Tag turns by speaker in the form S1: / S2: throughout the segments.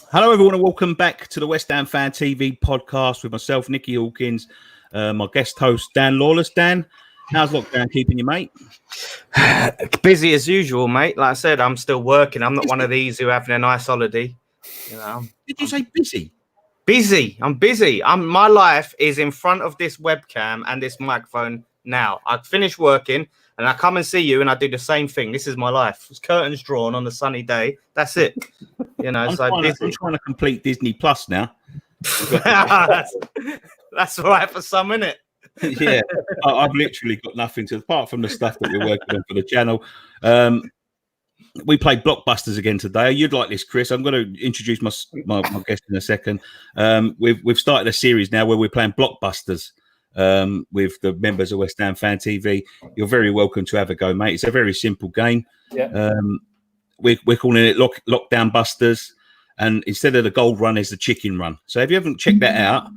S1: Hello, everyone, and welcome back to the West Ham Fan TV podcast with myself, Nicky Hawkins, my guest host, Dan Lawless. Dan, how's lockdown keeping you, mate?
S2: Busy as usual, mate. Like I said, I'm still working. I'm not one of these who having a nice holiday. You know.
S1: Did you say busy?
S2: Busy. I'm busy. My life is in front of this webcam and this microphone now. I finish working and I come and see you and I do the same thing. This is my life. It's curtains drawn on a sunny day. That's it. You know,
S1: I'm trying to complete Disney Plus now.
S2: That's all right for some, isn't it?
S1: Yeah, I've literally got nothing to, apart from the stuff that we're working on for the channel. We played Blockbusters again today. You'd like this, Chris. I'm going to introduce my guest in a second. We've started a series now where we're playing Blockbusters with the members of West Ham Fan TV. You're very welcome to have a go, mate. It's a very simple game.
S3: Yeah.
S1: We're calling it Lockdown Busters, and instead of the gold run, is the chicken run. So if you haven't checked that out,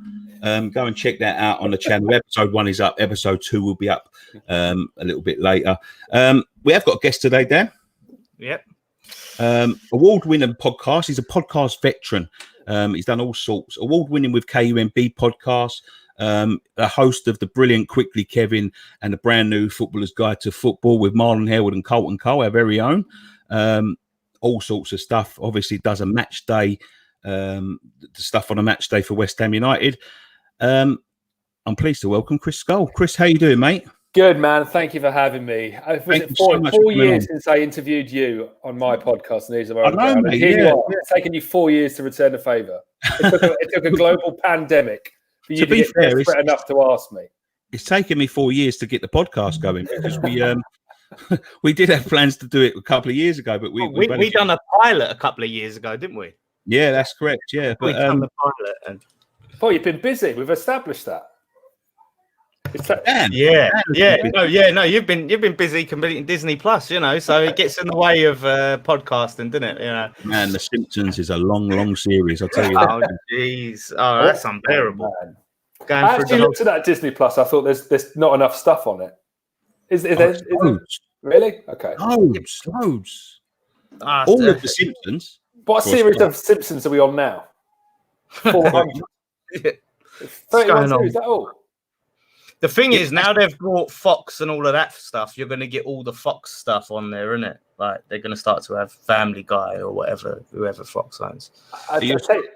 S1: go and check that out on the channel. Episode 1 is up. Episode 2 will be up a little bit later. We have got a guest today, Dan.
S2: Yep.
S1: Award-winning podcast. He's a podcast veteran. He's done all sorts. Award-winning with KUMB podcast. A host of the brilliant Quickly Kevin and the brand new Footballer's Guide to Football with Marlon, Harewood and Carlton, our very own. All sorts of stuff. Obviously does a match day, the stuff on a match day for West Ham United. I'm pleased to welcome Chris Scull. Chris, how you doing, mate?
S3: Good, man. Thank you for having me. Was it 4 years since I interviewed you on my podcast, News of Our
S1: I know, mate.
S3: Here you are. It's taken you 4 years to return the favour. It took a global pandemic for you to get desperate enough to ask me.
S1: It's taken me 4 years to get the podcast going because we did have plans to do it a couple of years ago, but we
S2: done a pilot a couple of years ago, didn't we?
S1: Yeah, that's correct. Yeah,
S2: we done the pilot. And...
S3: Well, you've been busy. We've established that.
S2: No, you've been busy completing Disney Plus, you know, so it gets in the way of podcasting, doesn't it? You know,
S1: man, The Simpsons is a long series. I'll tell you.
S2: Oh, jeez, that's unbearable.
S3: I actually looked at that Disney Plus. I thought there's not enough stuff on it. Is there really? Okay.
S1: Loads. All of The Simpsons.
S3: What series of Simpsons are we on now? 400. 31 series, is that all?
S2: The thing is, now they've brought Fox and all of that stuff, you're going to get all the Fox stuff on there, isn't it? Like, they're going to start to have Family Guy or whatever, whoever Fox owns.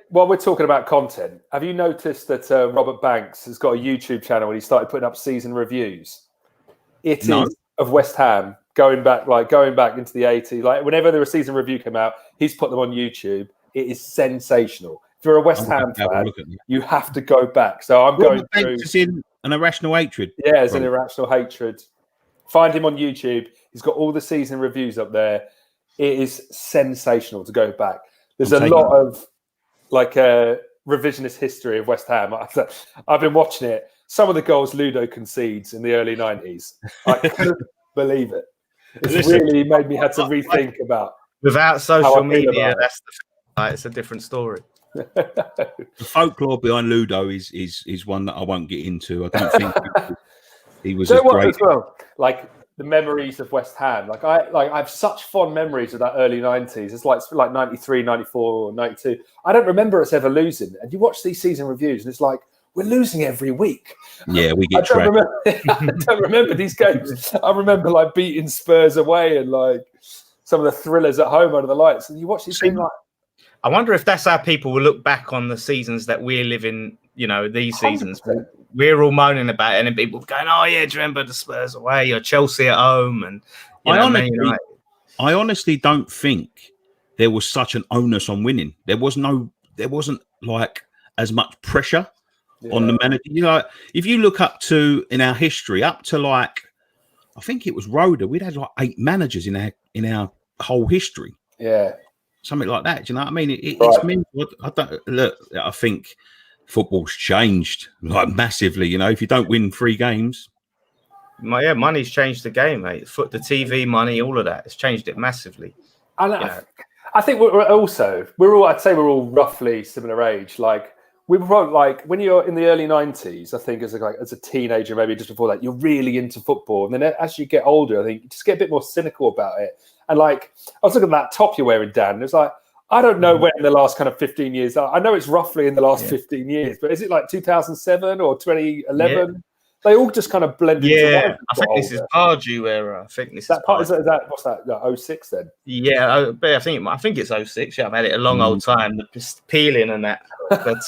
S3: While we're talking about content, have you noticed that Robert Banks has got a YouTube channel and he started putting up season reviews? It is of West Ham going back into the 80s. Like, whenever there a season review came out, he's put them on YouTube. It is sensational. If you're a West Ham fan, you have to go back. So I'm going through...
S1: An Irrational Hatred.
S3: Yeah, it's an Irrational Hatred. Find him on YouTube. He's got all the season reviews up there. It is sensational to go back. There's a lot of revisionist history of West Ham. I've been watching it. Some of the goals Ludo concedes in the early 90s. I couldn't believe it. It's really made me have to rethink about.
S2: Without social media, it's a different story.
S1: The folklore behind Ludo is one that I won't get into. I don't think he was great.
S3: As well, like the memories of West Ham. I have such fond memories of that early 90s. It's like 93, 94, 92. I don't remember us ever losing. And you watch these season reviews and it's like, we're losing every week.
S1: Yeah, we get
S3: I don't remember these games. I remember like beating Spurs away and like some of the thrillers at home under the lights. And you watch these things like,
S2: I wonder if that's how people will look back on the seasons that we're living, you know, these seasons. 100%. We're all moaning about it, and then people going, oh, yeah, do you remember the Spurs away or Chelsea at home? And
S1: I honestly don't think there was such an onus on winning. There wasn't like as much pressure on the manager. You know, if you look up to in our history, up to like, I think it was Roda, we'd had like 8 managers in our whole history.
S3: Yeah.
S1: Something like that. Do you know what I mean? It's mental. I think football's changed like massively. You know, if you don't win 3 games,
S2: money's changed the game, mate. The TV money, all of that, it's changed it massively.
S3: And I think I'd say we're all roughly similar age. Like we were probably like when you're in the early 90s. I think as a teenager, maybe just before that, you're really into football, and then as you get older, I think you just get a bit more cynical about it. And like, I was looking at that top you're wearing, Dan. It was like, I don't know when in the last kind of 15 years. I know it's roughly in the last 15 years, but is it like 2007 or 2011? Yeah. They all just kind of blend into one.
S2: I think this is Pardew era. I think this
S3: is what's that? 06 then?
S2: Yeah, I think it's 06. Yeah, I've had it a long old time. Just peeling and that. But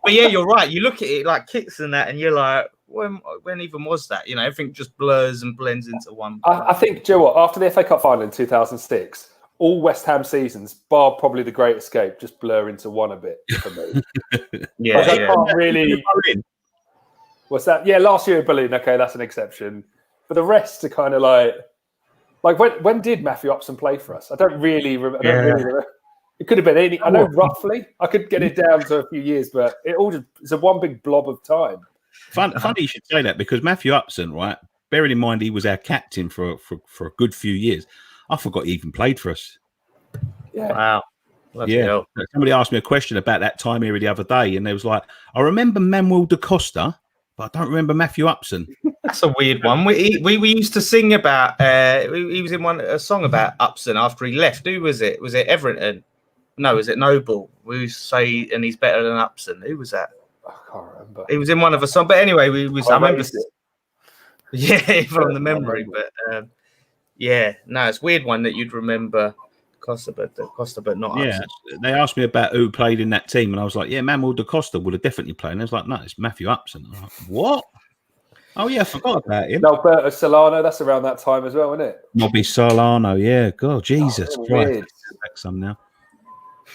S2: yeah, you're right. You look at it like kicks and that, and you're like, when even was that? Everything just blurs and blends into one.
S3: I think, do you know what? After the FA Cup final in 2006, all West Ham seasons, bar probably the Great Escape, just blur into one a bit for me. I can't really. What's that? Yeah, last year at Berlin. Okay, that's an exception. But the rest are kind of like when did Matthew Upson play for us? I don't really remember. It could have been any. I know roughly. I could get it down to a few years, but it's a one big blob of time.
S1: Funny you should say that, because Matthew Upson, right? Bearing in mind he was our captain for a good few years. I forgot he even played for us.
S3: Yeah.
S2: Wow.
S1: Yeah. Somebody asked me a question about that time here the other day, and they was like, I remember Manuel da Costa, but I don't remember Matthew Upson.
S2: That's a weird one. We used to sing about. He was in a song about Upson after he left. Who was it? Was it Everton? No, was it Noble? We used to say, and he's better than Upson. Who was that?
S3: I can't remember.
S2: He was in one of a song, but anyway, I remember. Yeah, from the memory, but it's a weird one that you'd remember Costa, but not.
S1: Yeah, Upson. They asked me about who played in that team, and I was like, Manuel da Costa would have definitely played. And I was like, no, it's Matthew Upson. I was like, what? Oh yeah, I forgot about him.
S3: Alberto Solano, that's around that time as well, isn't it?
S1: Nobby Solano, yeah. God, Jesus Christ. Back some now.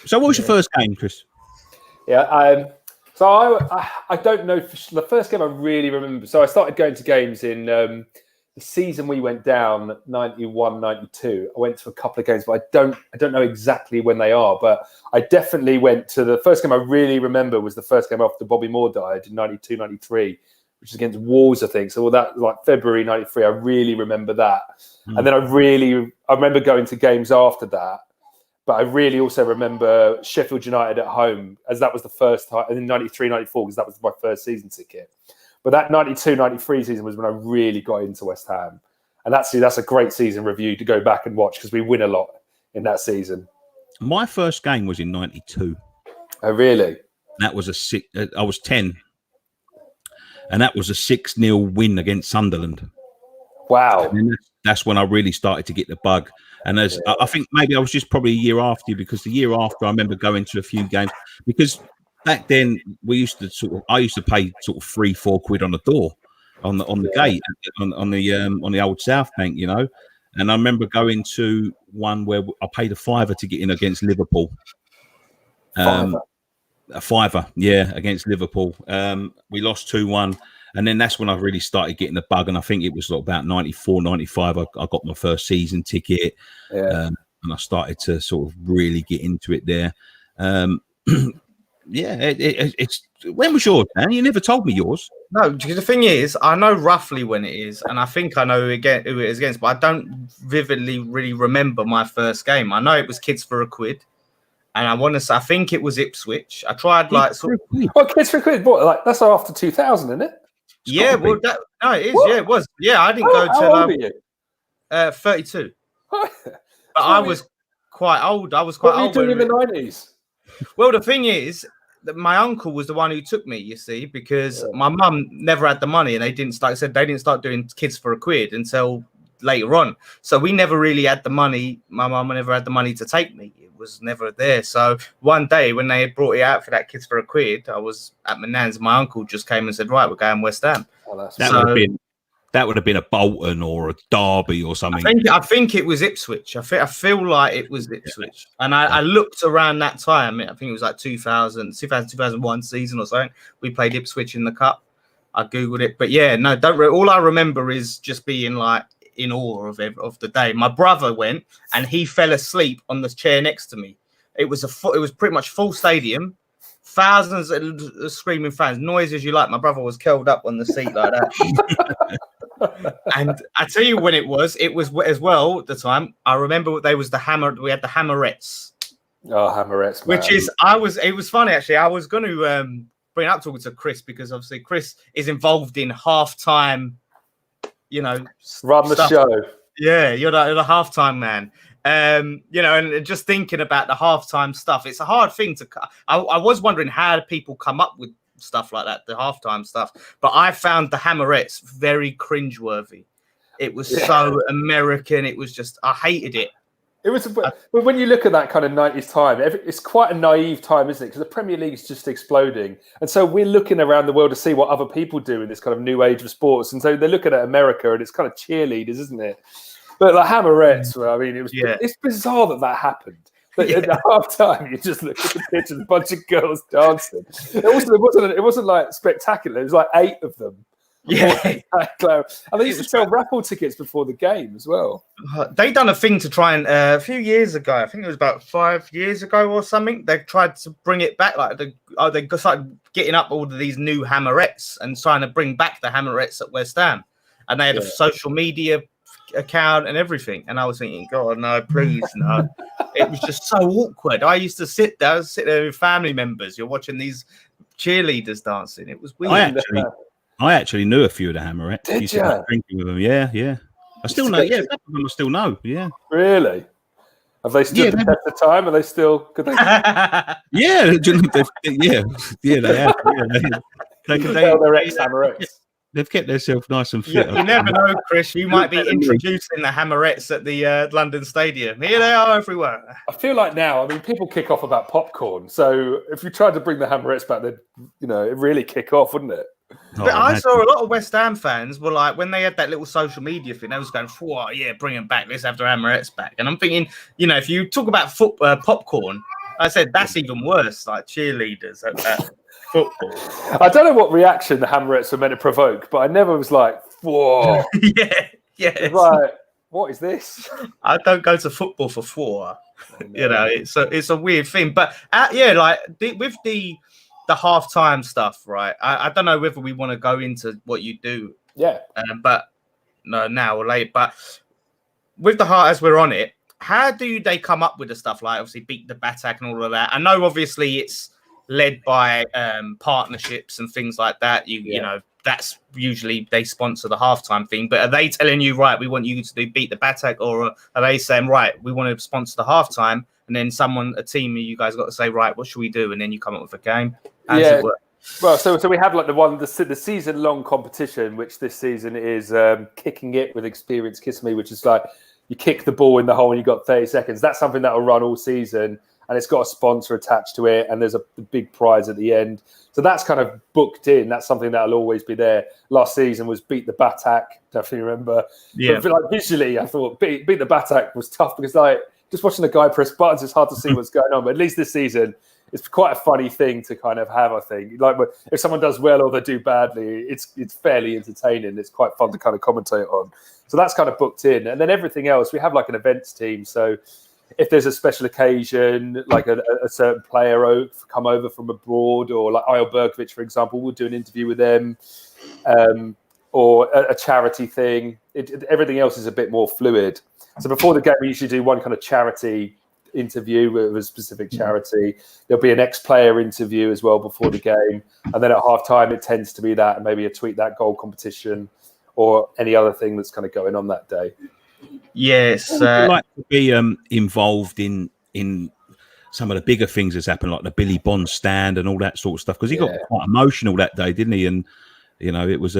S1: So what was your first game, Chris?
S3: Yeah, so I don't know. The first game I really remember. So I started going to games in the season we went down, 91, 92. I went to a couple of games, but I don't know exactly when they are. But I definitely went to the first game I really remember was the first game after Bobby Moore died in 92, 93, which is against Wolves, I think. So that like February 93, I really remember that. And then I remember going to games after that. But I really also remember Sheffield United at home, as that was the first time, and then 93, 94, because that was my first season ticket. But that 92, 93 season was when I really got into West Ham. And that's a great season review to go back and watch, because we win a lot in that season.
S1: My first game was in 92.
S3: Oh, really?
S1: That was I was 10. And that was a 6-0 win against Sunderland.
S3: Wow.
S1: And that's when I really started to get the bug. And I think maybe I was just probably a year after you, because the year after I remember going to a few games, because back then I used to pay sort of £3-4 on the door, on the gate, on the old South Bank, And I remember going to one where I paid £5 to get in against Liverpool. A £5, yeah, against Liverpool. We lost 2-1. And then that's when I really started getting the bug. And I think it was about 94, 95. I got my first season ticket. And I started to sort of really get into it there. It's when was yours, man? You never told me yours.
S2: No, because the thing is, I know roughly when it is. And I think I know who it is against. But I don't vividly really remember my first game. I know it was Kids for a Quid. And I want to say, I think it was Ipswich. I tried
S3: Kids for a Quid. What, like, that's after 2000, isn't it?
S2: Yeah, well, it is. What? Yeah, it was. Yeah, I didn't go to.
S3: How old are you?
S2: 32. But I was quite old. What
S3: were you doing in the 90s?
S2: Well, the thing is that my uncle was the one who took me. You see, because my mum never had the money, and they didn't start doing Kids for a Quid until later on. So we never really had the money. My mum never had the money to take me. It was never there. So one day when they had brought it out for that Kids for a Quid, I was at my nan's. My uncle just came and said, "Right, we're going West Ham."
S1: That would have been a Bolton or a Derby or something.
S2: I think it was Ipswich. I feel like it was Ipswich. And I looked around that time. I think it was like 2001 season or something. We played Ipswich in the Cup. I Googled it. But yeah, no, all I remember is just being like in awe of the day. My brother went and he fell asleep on the chair next to me. It was pretty much full stadium. Thousands of screaming fans, noise as you like. My brother was curled up on the seat like that. And I tell you when it was as well at the time. I remember we had the Hammerettes.
S3: Oh, Hammerettes, man.
S2: It was funny actually. I was going to bring it up talking to Chris, because obviously Chris is involved in halftime,
S3: run the show.
S2: Yeah, you're the halftime man. You know, and just thinking about the halftime stuff, it's a hard thing to. I was wondering how people come up with stuff like that, the halftime stuff, but I found the Hammerettes very cringeworthy. It was so American. It was just, I hated it.
S3: It was, when you look at that kind of 90s time, it's quite a naive time, isn't it? Because the Premier League is just exploding. And so we're looking around the world to see what other people do in this kind of new age of sports. And so they're looking at America and it's kind of cheerleaders, isn't it? But the Hammerettes, I mean, it's bizarre that happened. But at the half time, you just look at the pitch and a bunch of girls dancing. It wasn't like spectacular. It was like 8 of them. Yeah, and they used to sell raffle tickets before the game as well.
S2: They done a thing to try and a few years ago, I think it was about 5 years ago or something. They tried to bring it back, like they started getting up all of these new Hammerettes and trying to bring back the Hammerettes at West Ham, and they had a social media account and everything. And I was thinking, God, no, please, no. It was just so awkward. I used to sit there with family members. You're watching these cheerleaders dancing. It was weird.
S1: I actually knew a few of the Hammerettes.
S3: Did you?
S1: Drinking with them, yeah. I still know. Yeah, some of them I still know. Yeah.
S3: Really? Have they stood the test of time? Are they still? Could they?
S1: Yeah, they have. They
S3: their ex-Hammerettes.
S1: They've kept themselves nice and fit.
S2: You never know, Chris. You might be introducing the Hammerettes at the London Stadium. Here they are everywhere.
S3: I feel like now, I mean, people kick off about popcorn. So if you tried to bring the Hammerettes back, they'd, it really kick off, wouldn't it?
S2: But I saw a lot of West Ham fans were like, when they had that little social media thing, they was going, "Oh yeah, bring them back. Let's have the Hammerettes back." And I'm thinking, if you talk about popcorn, I said that's even worse, like cheerleaders at football.
S3: I don't know what reaction the Hammerettes were meant to provoke, but I never was like, "Whoa,
S2: yeah."
S3: Right, what is this?
S2: I don't go to football for 4. It's a weird thing, but with the halftime stuff, right? I don't know whether we want to go into what you do.
S3: Yeah.
S2: But no, now or late. But with the heart, as we're on it, how do they come up with the stuff like obviously beat the Batak and all of that? I know obviously it's led by partnerships and things like that. That's usually they sponsor the halftime thing. But are they telling you, right, we want you to do beat the Batak, or are they saying, right, we want to sponsor the halftime? And then a team, you guys got to say, right, what should we do? And then you come up with a game. How does it work?
S3: Well, so we have like the season-long competition, which this season is kicking it with Experience Kiss Me, which is like you kick the ball in the hole and you got 30 seconds. That's something that will run all season, and it's got a sponsor attached to it, and there's a big prize at the end. So that's kind of booked in. That's something that'll always be there. Last season was Beat the Batak. Definitely remember. Yeah. But like visually, I thought Beat the Batak was tough because like just watching the guy press buttons, it's hard to see what's going on. But at least this season, it's quite a funny thing to kind of have, I think. Like if someone does well or they do badly, it's fairly entertaining. It's quite fun to kind of commentate on. So that's kind of booked in. And then everything else, we have like an events team. So if there's a special occasion, like a certain player come over from abroad, or like Isle Berkovic, for example, we'll do an interview with them, or a charity thing. Everything else is a bit more fluid. So before the game, we usually do one kind of charity interview with a specific charity. There'll be an ex-player interview as well before the game. And then at half-time, it tends to be that, and maybe a tweet that goal competition or any other thing that's kind of going on that day.
S2: Yes.
S1: I'd like to be involved in some of the bigger things that's happened, like the Billy Bond stand and all that sort of stuff, because he got quite emotional that day, didn't he? And it was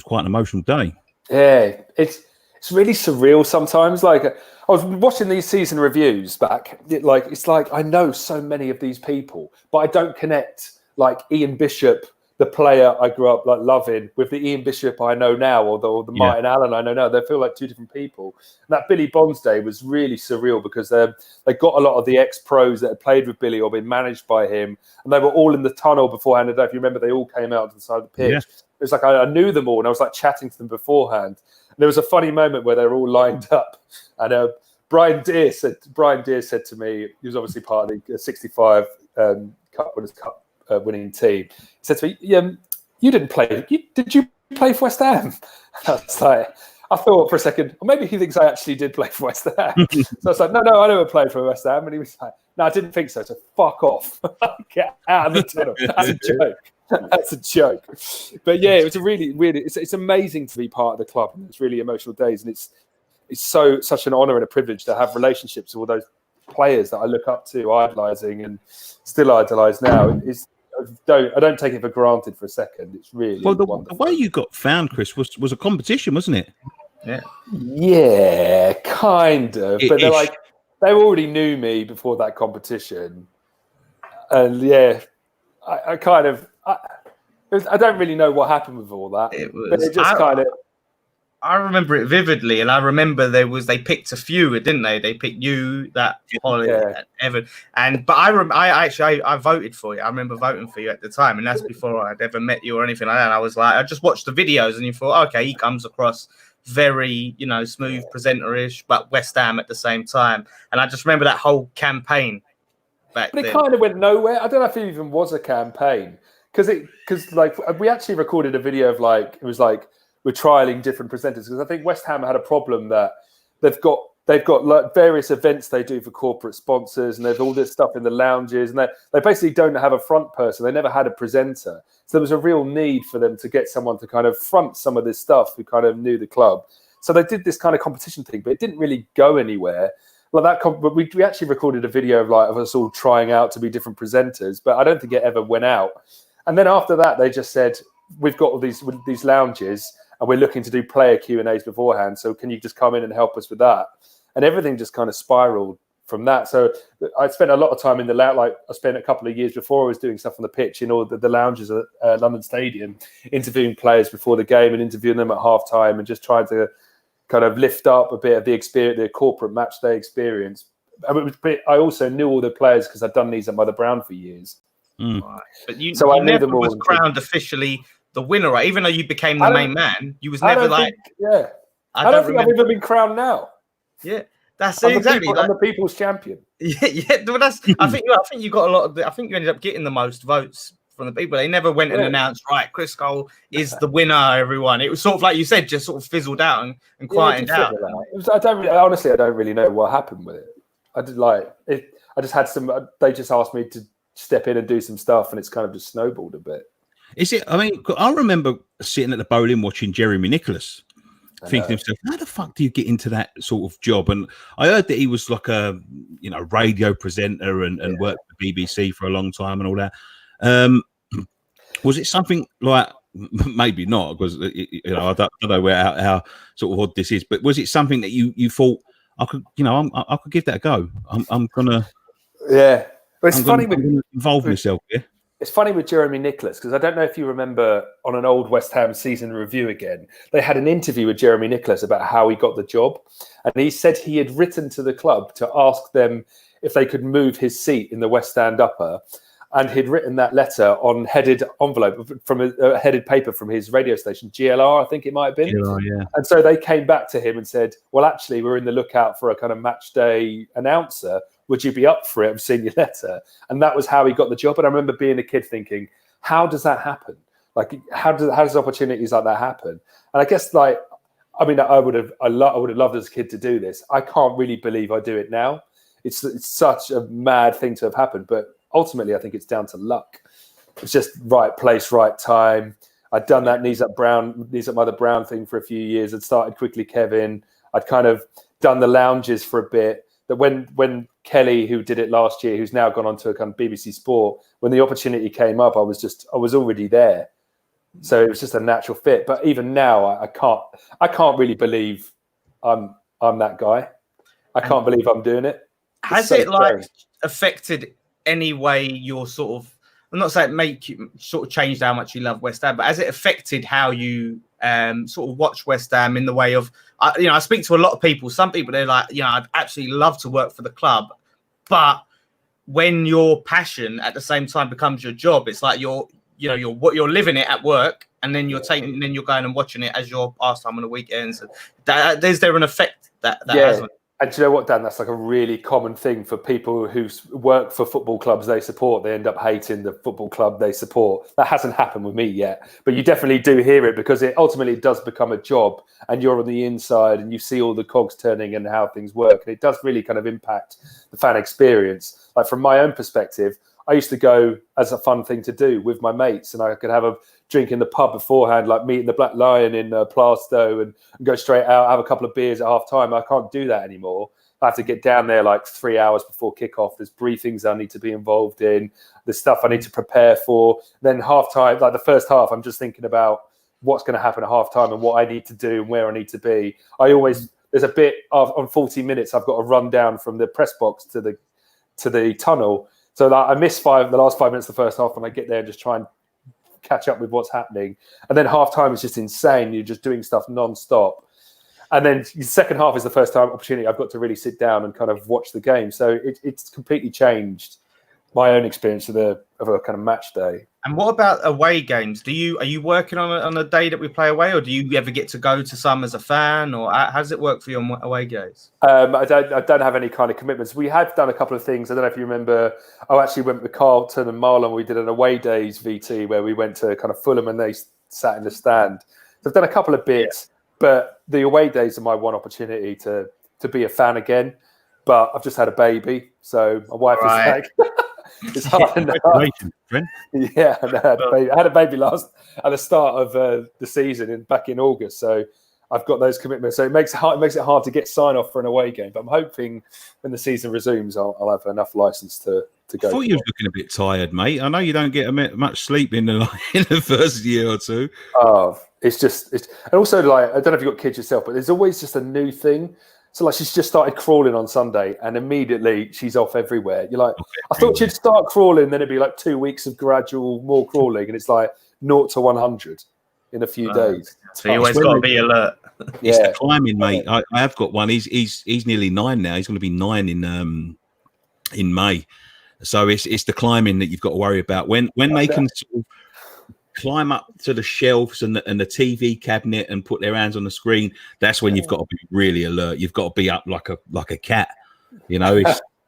S1: quite an emotional day.
S3: Yeah, it's really surreal sometimes. Like I was watching these season reviews back. It's like I know so many of these people, but I don't connect like Ian Bishop, the player I grew up like loving, with the Ian Bishop I know now, or the Martin Allen I know now. They feel like two different people. And that Billy Bonds day was really surreal because they got a lot of the ex-pros that had played with Billy or been managed by him, and they were all in the tunnel beforehand. And if you remember, they all came out to the side of the pitch. Yeah. It was like I knew them all, and I was like chatting to them beforehand. And there was a funny moment where they were all lined up, and Brian Deere said to me, he was obviously part of the 65 Cup Winners' Cup winning team. He said to me, "You didn't play. Did you play for West Ham?" I was like, I thought for a second, well, maybe he thinks I actually did play for West Ham. So I was like, no, I never played for West Ham. And he was like, no, I didn't think so. So fuck off. Get out of the tunnel. That's a joke. That's a joke. But yeah, it was a really, really, it's amazing to be part of the club. And it's really emotional days. And it's such an honour and a privilege to have relationships with all those players that I look up to, idolising and still idolise now. I don't take it for granted for a second. It's really
S1: the way you got found, Chris, was a competition, wasn't it?
S3: Yeah, kind of. But they already knew me before that competition, and yeah, I don't really know what happened with all that. But it just kind of.
S2: I remember it vividly, and I remember they picked a few, didn't they? They picked you, Holly, Evan, but I voted for you. I remember voting for you at the time, and that's before I'd ever met you or anything like that. And I was like, I just watched the videos, and you thought, okay, he comes across very, smooth presenter-ish, but West Ham at the same time. And I just remember that whole campaign back then.
S3: But it kind of went nowhere. I don't know if it even was a campaign because we actually recorded a video of we're trialing different presenters because I think West Ham had a problem that they've got various events they do for corporate sponsors, and there's all this stuff in the lounges, and they basically don't have a front person. They never had a presenter, so there was a real need for them to get someone to kind of front some of this stuff who kind of knew the club. So they did this kind of competition thing, but it didn't really go anywhere. But we actually recorded a video of us all trying out to be different presenters, but I don't think it ever went out. And then after that, they just said, we've got all these lounges, and we're looking to do player Q&As beforehand. So can you just come in and help us with that? And everything just kind of spiraled from that. So I spent a lot of time in the lounge. I spent a couple of years before I was doing stuff on the pitch in all the lounges at London Stadium, interviewing players before the game and interviewing them at half time and just trying to kind of lift up a bit of the experience, the corporate match day experience. I also knew all the players because I'd done these at Mother Brown for years.
S2: Right. But I knew them all. Was crowned officially the winner, right? Even though you became the main man, you was never I don't think I've ever been crowned now. Yeah, that's exactly.
S3: I'm the people's champion.
S2: Yeah. Well, that's. I think you got a lot of. I think you ended up getting the most votes from the people. They never went and announced, right, Chris Scull is the winner. Everyone. It was sort of like you said, just sort of fizzled out and quieted down.
S3: I don't really know what happened with it. I did it. I just had some. They just asked me to step in and do some stuff, and it's kind of just snowballed a bit.
S1: Is it? I mean, I remember sitting at the bowling watching Jeremy Nicholas, thinking to himself, "How the fuck do you get into that sort of job?" And I heard that he was like a radio presenter and worked for BBC for a long time and all that. Was it something like? Maybe not, because I don't know how sort of odd this is. But was it something that you thought I could, I could give that a go? I'm gonna.
S3: Yeah, but it's funny. I'm gonna
S1: involve myself. Yeah.
S3: It's funny with Jeremy Nicholas, because I don't know if you remember on an old West Ham season review again, they had an interview with Jeremy Nicholas about how he got the job. And he said he had written to the club to ask them if they could move his seat in the West Stand upper. And he'd written that letter on headed envelope from a headed paper from his radio station, GLR, I think it might have been.
S1: GLR, yeah.
S3: And so they came back to him and said, well, actually, we're in the lookout for a kind of match day announcer. Would you be up for it? I've seen your letter. And that was how he got the job. And I remember being a kid thinking, how does that happen? Like, how does opportunities like that happen? And I guess, I would have loved as a kid to do this. I can't really believe I do it now. It's such a mad thing to have happened. But ultimately, I think it's down to luck. It's just right place, right time. I'd done that Knees Up Mother Brown thing for a few years. I'd started Quickly Kevin. I'd kind of done the lounges for a bit. That when Kelly, who did it last year, who's now gone on to a kind of BBC Sport, when the opportunity came up, I was already there. So it was just a natural fit. But even now, I can't really believe I'm that guy. I can't believe I'm doing it.
S2: Has it affected any way your sort of, I'm not saying make you sort of changed how much you love West Ham, but has it affected how you sort of watch West Ham in the way of, I speak to a lot of people. Some people, they're like, I'd absolutely love to work for the club, but when your passion at the same time becomes your job, it's like you're living it at work, and then you're going and watching it as your pastime on the weekends. Is there an effect that has on it?
S3: And do you know what, Dan? That's like a really common thing for people who work for football clubs they support. They end up hating the football club they support. That hasn't happened with me yet, but you definitely do hear it, because it ultimately does become a job, and you're on the inside and you see all the cogs turning and how things work. And it does really kind of impact the fan experience. Like, from my own perspective, I used to go as a fun thing to do with my mates, and I could have a drink in the pub beforehand, like meeting the Black Lion in Plaistow, and go straight out, have a couple of beers at half time. I can't do that anymore. I have to get down there like 3 hours before kickoff. There's briefings I need to be involved in. There's stuff I need to prepare for. Then half time, like the first half, I'm just thinking about what's going to happen at half time and what I need to do and where I need to be. There's a bit of on 40 minutes, I've got to run down from the press box to the tunnel. So that I miss the last 5 minutes of the first half, and I get there and just try and catch up with what's happening. And then half time is just insane. You're just doing stuff non-stop. And then the second half is the first time opportunity I've got to really sit down and kind of watch the game. So it's completely changed my own experience of a kind of match day.
S2: And what about away games? Are you working on a day that we play away, or do you ever get to go to some as a fan, or how does it work for you on away games?
S3: I don't have any kind of commitments. We have done a couple of things. I don't know if you remember. I actually went with Carlton and Marlon. We did an away days VT where we went to kind of Fulham and they sat in the stand. So I've done a couple of bits, but the away days are my one opportunity to be a fan again. But I've just had a baby, so my wife is like, it's hard enough. Yeah, I had a baby at the start of the season back in August, so I've got those commitments. So it makes it hard to get sign off for an away game. But I'm hoping when the season resumes, I'll have enough license to go.
S1: I thought you were looking a bit tired, mate. I know you don't get much sleep in the first year or two.
S3: Oh, and also like I don't know if you've got kids yourself, but there's always just a new thing. So like she's just started crawling on Sunday, and immediately she's off everywhere. You're like, I thought she'd start crawling, then it'd be like 2 weeks of gradual more crawling, and it's like 0 to 100 in a few days.
S2: So you always got to be alert.
S1: It's the climbing, mate. I have got one. He's nearly 9 now. He's going to be 9 in May. So it's the climbing that you've got to worry about when they can sort of climb up to the shelves and the TV cabinet and put their hands on the screen. That's when you've got to be really alert. You've got to be up like a cat. You know,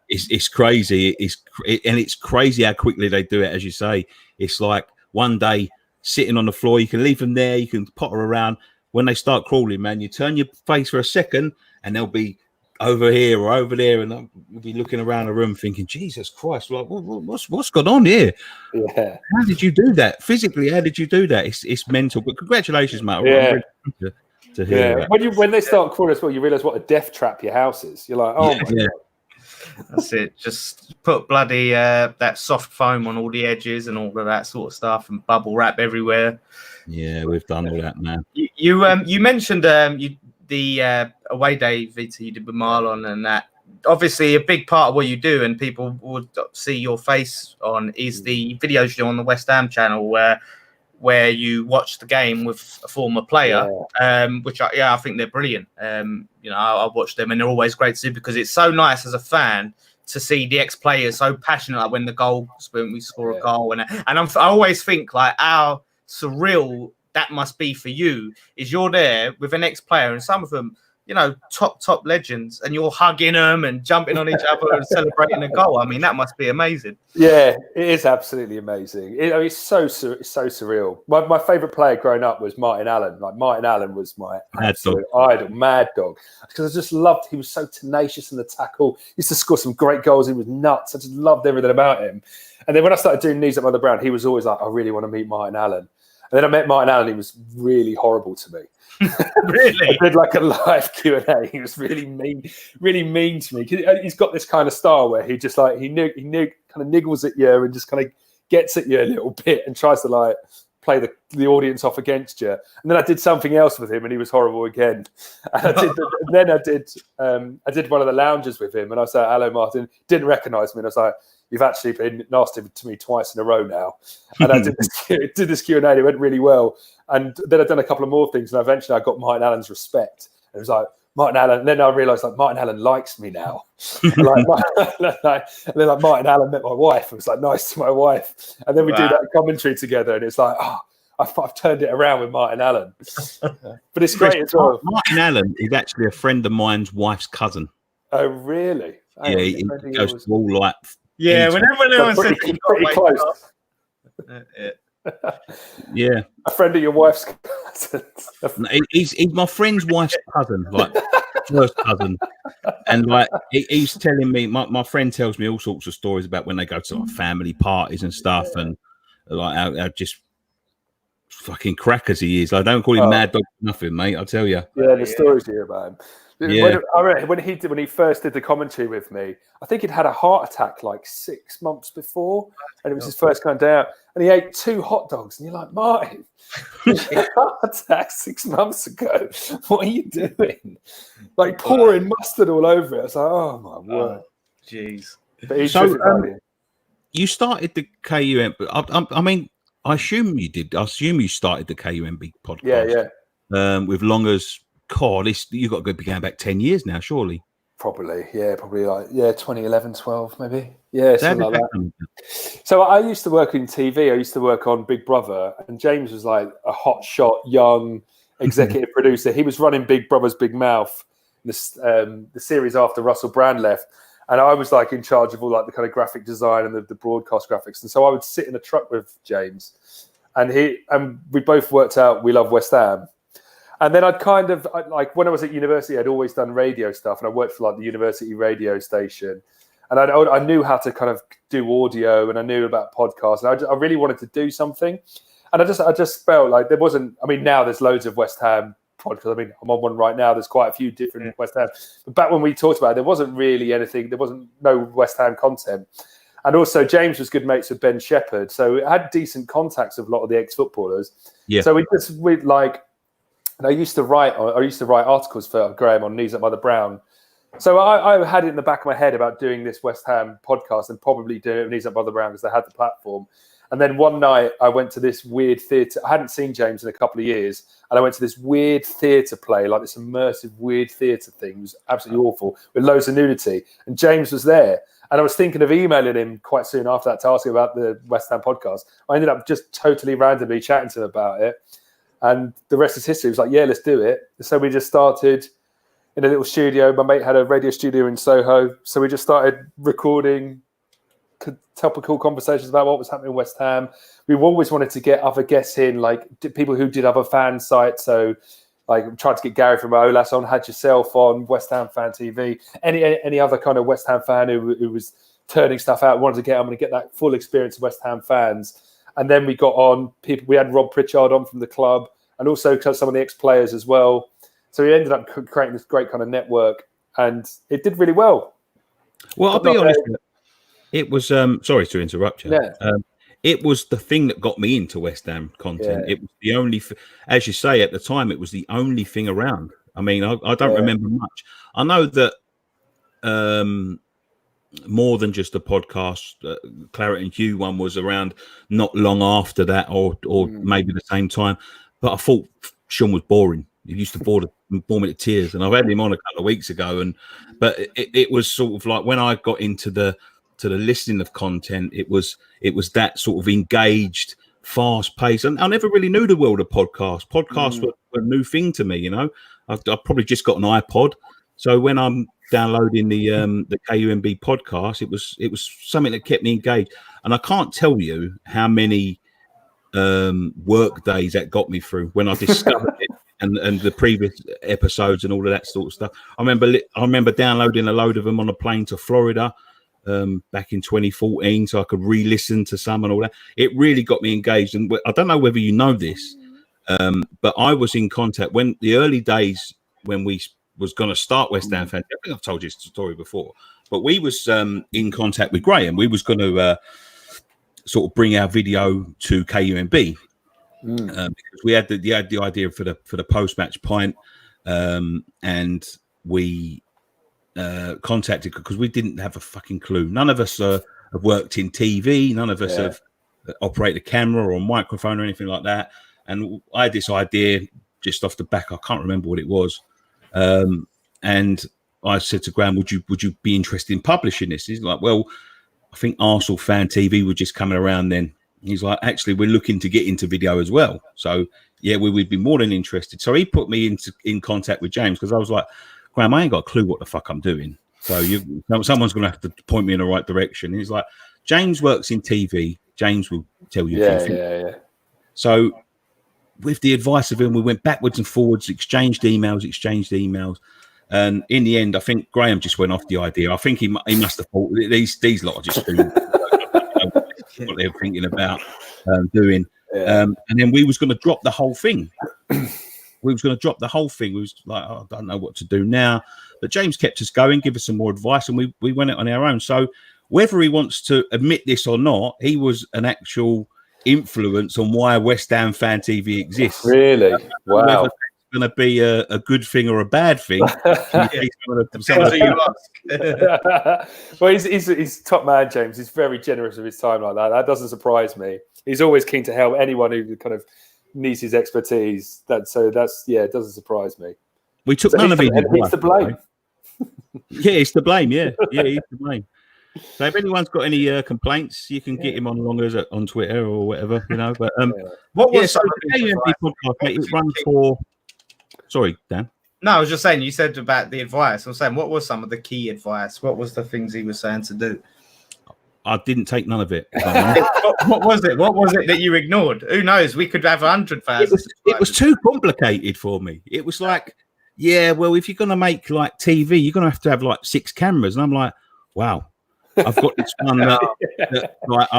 S1: it's crazy. It's crazy how quickly they do it. As you say, it's like one day sitting on the floor. You can leave them there. You can potter around. When they start crawling, man, you turn your face for a second, and they'll be over here or over there, and you'll be looking around the room thinking, Jesus Christ, like what's gone on here?
S3: Yeah.
S1: How did you do that? Physically, how did you do that? It's mental. But congratulations, mate.
S3: Yeah.
S1: Really to hear that.
S3: When they start crawling as well, you realise what a death trap your house is. You're like, oh my God.
S2: That's it. Just put bloody that soft foam on all the edges and all of that sort of stuff, and bubble wrap everywhere.
S1: Yeah, we've done all that, man.
S2: You mentioned the away day VT you did with Marlon, and that obviously a big part of what you do and people would see your face on is the videos you do on the West Ham channel where you watch the game with a former player, which I think they're brilliant. I watch them and they're always great to see because it's so nice as a fan to see the ex-players so passionate, like when we score a goal, and I always think like how surreal that must be for you is you're there with an ex-player and some of them, top legends, and you're hugging them and jumping on each other and celebrating a goal. I mean, that must be amazing.
S3: Yeah, it is absolutely amazing. It's so surreal. My favourite player growing up was Martin Allen. Like Martin Allen was my absolute idol, mad dog. Because I just loved. He was so tenacious in the tackle. He used to score some great goals. He was nuts. I just loved everything about him. And then when I started doing Knees Up on the Brown, he was always like, I really want to meet Martin Allen. And then I met Martin Allen. He was really horrible to me.
S2: Really?
S3: I did like a live Q&A. He was really mean to me. He's got this kind of style where he just like he kind of niggles at you and just kind of gets at you a little bit and tries to like play the audience off against you. And then I did something else with him and he was horrible again. And I did one of the lounges with him and I was like, hello, Martin. Didn't recognise me. And I was like, you've actually been nasty to me twice in a row now. And I did this Q&A. It went really well. And then I've done a couple of more things. And eventually I got Martin Allen's respect. And it was like, Martin Allen. And then I realised like Martin Allen likes me now. and then Martin Allen met my wife. It was like nice to my wife. And then we do that commentary together. And it's like, I've turned it around with Martin Allen. But it's great as well.
S1: Martin Allen is actually a friend of mine's wife's cousin.
S3: Oh, really?
S1: Yeah, he goes to all like...
S2: Yeah, whenever anyone says
S3: pretty close.
S1: Yeah,
S3: a friend of your wife's cousin.
S1: He's my friend's wife's cousin. Like first cousin. And like he's telling me, my friend tells me all sorts of stories about when they go to like family parties and stuff, and like how just fucking crackers he is. I don't call him mad dog for nothing, mate. I'll tell you.
S3: Yeah, the stories you hear about him.
S1: Yeah.
S3: When he first did the commentary with me, I think he'd had a heart attack like 6 months before, and it was his first kind of day out, and he ate 2 hot dogs, and you're like, Martin, you had a heart attack 6 months ago. What are you doing? Like pouring mustard all over it. I was like, oh my word,
S2: jeez.
S1: You started the KUM. I mean, I assume you did. I assume you started the KUMB podcast.
S3: Yeah.
S1: With Longer's core, you got to be going back 10 years now, surely.
S3: Probably like 2011, 12, maybe. Yeah, something like that. So I used to work in TV. I used to work on Big Brother, and James was like a hotshot young executive producer. He was running Big Brother's Big Mouth, the series after Russell Brand left, and I was like in charge of all like the kind of graphic design and the broadcast graphics. And so I would sit in a truck with James, and we both worked out we love West Ham. And then like when I was at university, I'd always done radio stuff, and I worked for like the university radio station, and I knew how to kind of do audio, and I knew about podcasts, and I really wanted to do something, and I just felt like there wasn't. I mean, now there's loads of West Ham podcasts. I mean, I'm on one right now. There's quite a few different West Ham, but back when we talked about it, there wasn't really anything. There wasn't no West Ham content, and also James was good mates with Ben Shepherd, so it had decent contacts with a lot of the ex-footballers. Yeah. So I used to write articles for Graham on Knees Up by the Brown. So I had it in the back of my head about doing this West Ham podcast and probably doing it with Knees Up by the Brown because they had the platform. And then one night I went to this weird theatre. I hadn't seen James in a couple of years. And I went to this weird theatre play, like this immersive weird theatre thing. It was absolutely awful with loads of nudity. And James was there. And I was thinking of emailing him quite soon after that to ask him about the West Ham podcast. I ended up just totally randomly chatting to him about it. And the rest is history. It was like, yeah, let's do it. So we just started in a little studio. My mate had a radio studio in Soho. So we just started recording topical conversations about what was happening in West Ham. We always wanted to get other guests in, like people who did other fan sites. So like tried to get Gary from Olas on, had yourself on, West Ham Fan TV, any other kind of West Ham fan who was turning stuff out, wanted to get, I'm going to get that full experience of West Ham fans. And then we got on people. We had Rob Pritchard on from the club, and also some of the ex-players as well. So we ended up creating this great kind of network, and it did really well.
S1: Well, I'll be honest. It was sorry to interrupt you.
S3: Yeah.
S1: It was the thing that got me into West Ham content. Yeah. It was the only, as you say, at the time, it was the only thing around. I mean, I don't remember much. I know that. More than just a podcast, Claret and Hugh one was around not long after that, or maybe the same time. But I thought Sean was boring. He used to bore me to tears, and I've had him on a couple of weeks ago. But it was sort of like when I got into the listening of content, it was that sort of engaged, fast pace, and I never really knew the world of podcasts. Podcasts were a new thing to me. You know, I've probably just got an iPod, so when I'm downloading the KUMB podcast, it was something that kept me engaged, and I can't tell you how many work days that got me through when I discovered it and the previous episodes and all of that sort of stuff. I remember downloading a load of them on a plane to Florida back in 2014, so I could re-listen to some and all that. It really got me engaged, and I don't know whether you know this, but I was in contact when the early days when we was going to start West Ham Fan. I think I've told you this story before, but we was in contact with Graham. We was going to sort of bring our video to KUMB because we had the idea for the post match pint, and we contacted because we didn't have a fucking clue. None of us have worked in TV. None of us have operated a camera or a microphone or anything like that. And I had this idea just off the back. I can't remember what it was. And I said to Graham, would you be interested in publishing this? He's like, well, I think Arsenal Fan TV were just coming around then. He's like, actually, we're looking to get into video as well. So yeah, we'd be more than interested. So he put me in contact with James because I was like, Graham, I ain't got a clue what the fuck I'm doing. So someone's going to have to point me in the right direction. And he's like, James works in TV. James will tell you.
S3: Yeah.
S1: So with the advice of him, we went backwards and forwards, exchanged emails. And in the end, I think Graham just went off the idea. I think he must have thought these lot are just doing what they were thinking about doing. And then we was going to drop the whole thing. We was like, oh, I don't know what to do now. But James kept us going, give us some more advice, and we went it on our own. So whether he wants to admit this or not, he was an actual influence on why West Ham Fan TV exists.
S3: Really? Wow.
S1: Going to be a good thing or a bad thing.
S3: Well, he's top man, James. He's very generous of his time like that. That doesn't surprise me. He's always keen to help anyone who kind of needs his expertise. It doesn't surprise me.
S1: We took none of it.
S3: He's to blame.
S1: Yeah, it's to blame. Yeah, he's to blame. So if anyone's got any complaints, you can get him on Twitter or whatever, But what was the KUMB podcast? Mate, it runs for. Sorry, Dan.
S2: No, I was just saying. You said about the advice. I was saying, what was some of the key advice? What was the things he was saying to do?
S1: I didn't take none of it.
S2: What was it? What was it that you ignored? Who knows? We could have 100,000.
S1: It was too complicated for me. It was like, yeah, well, if you're going to make like TV, you're going to have like 6 cameras, and I'm like, wow, I've got this one that like,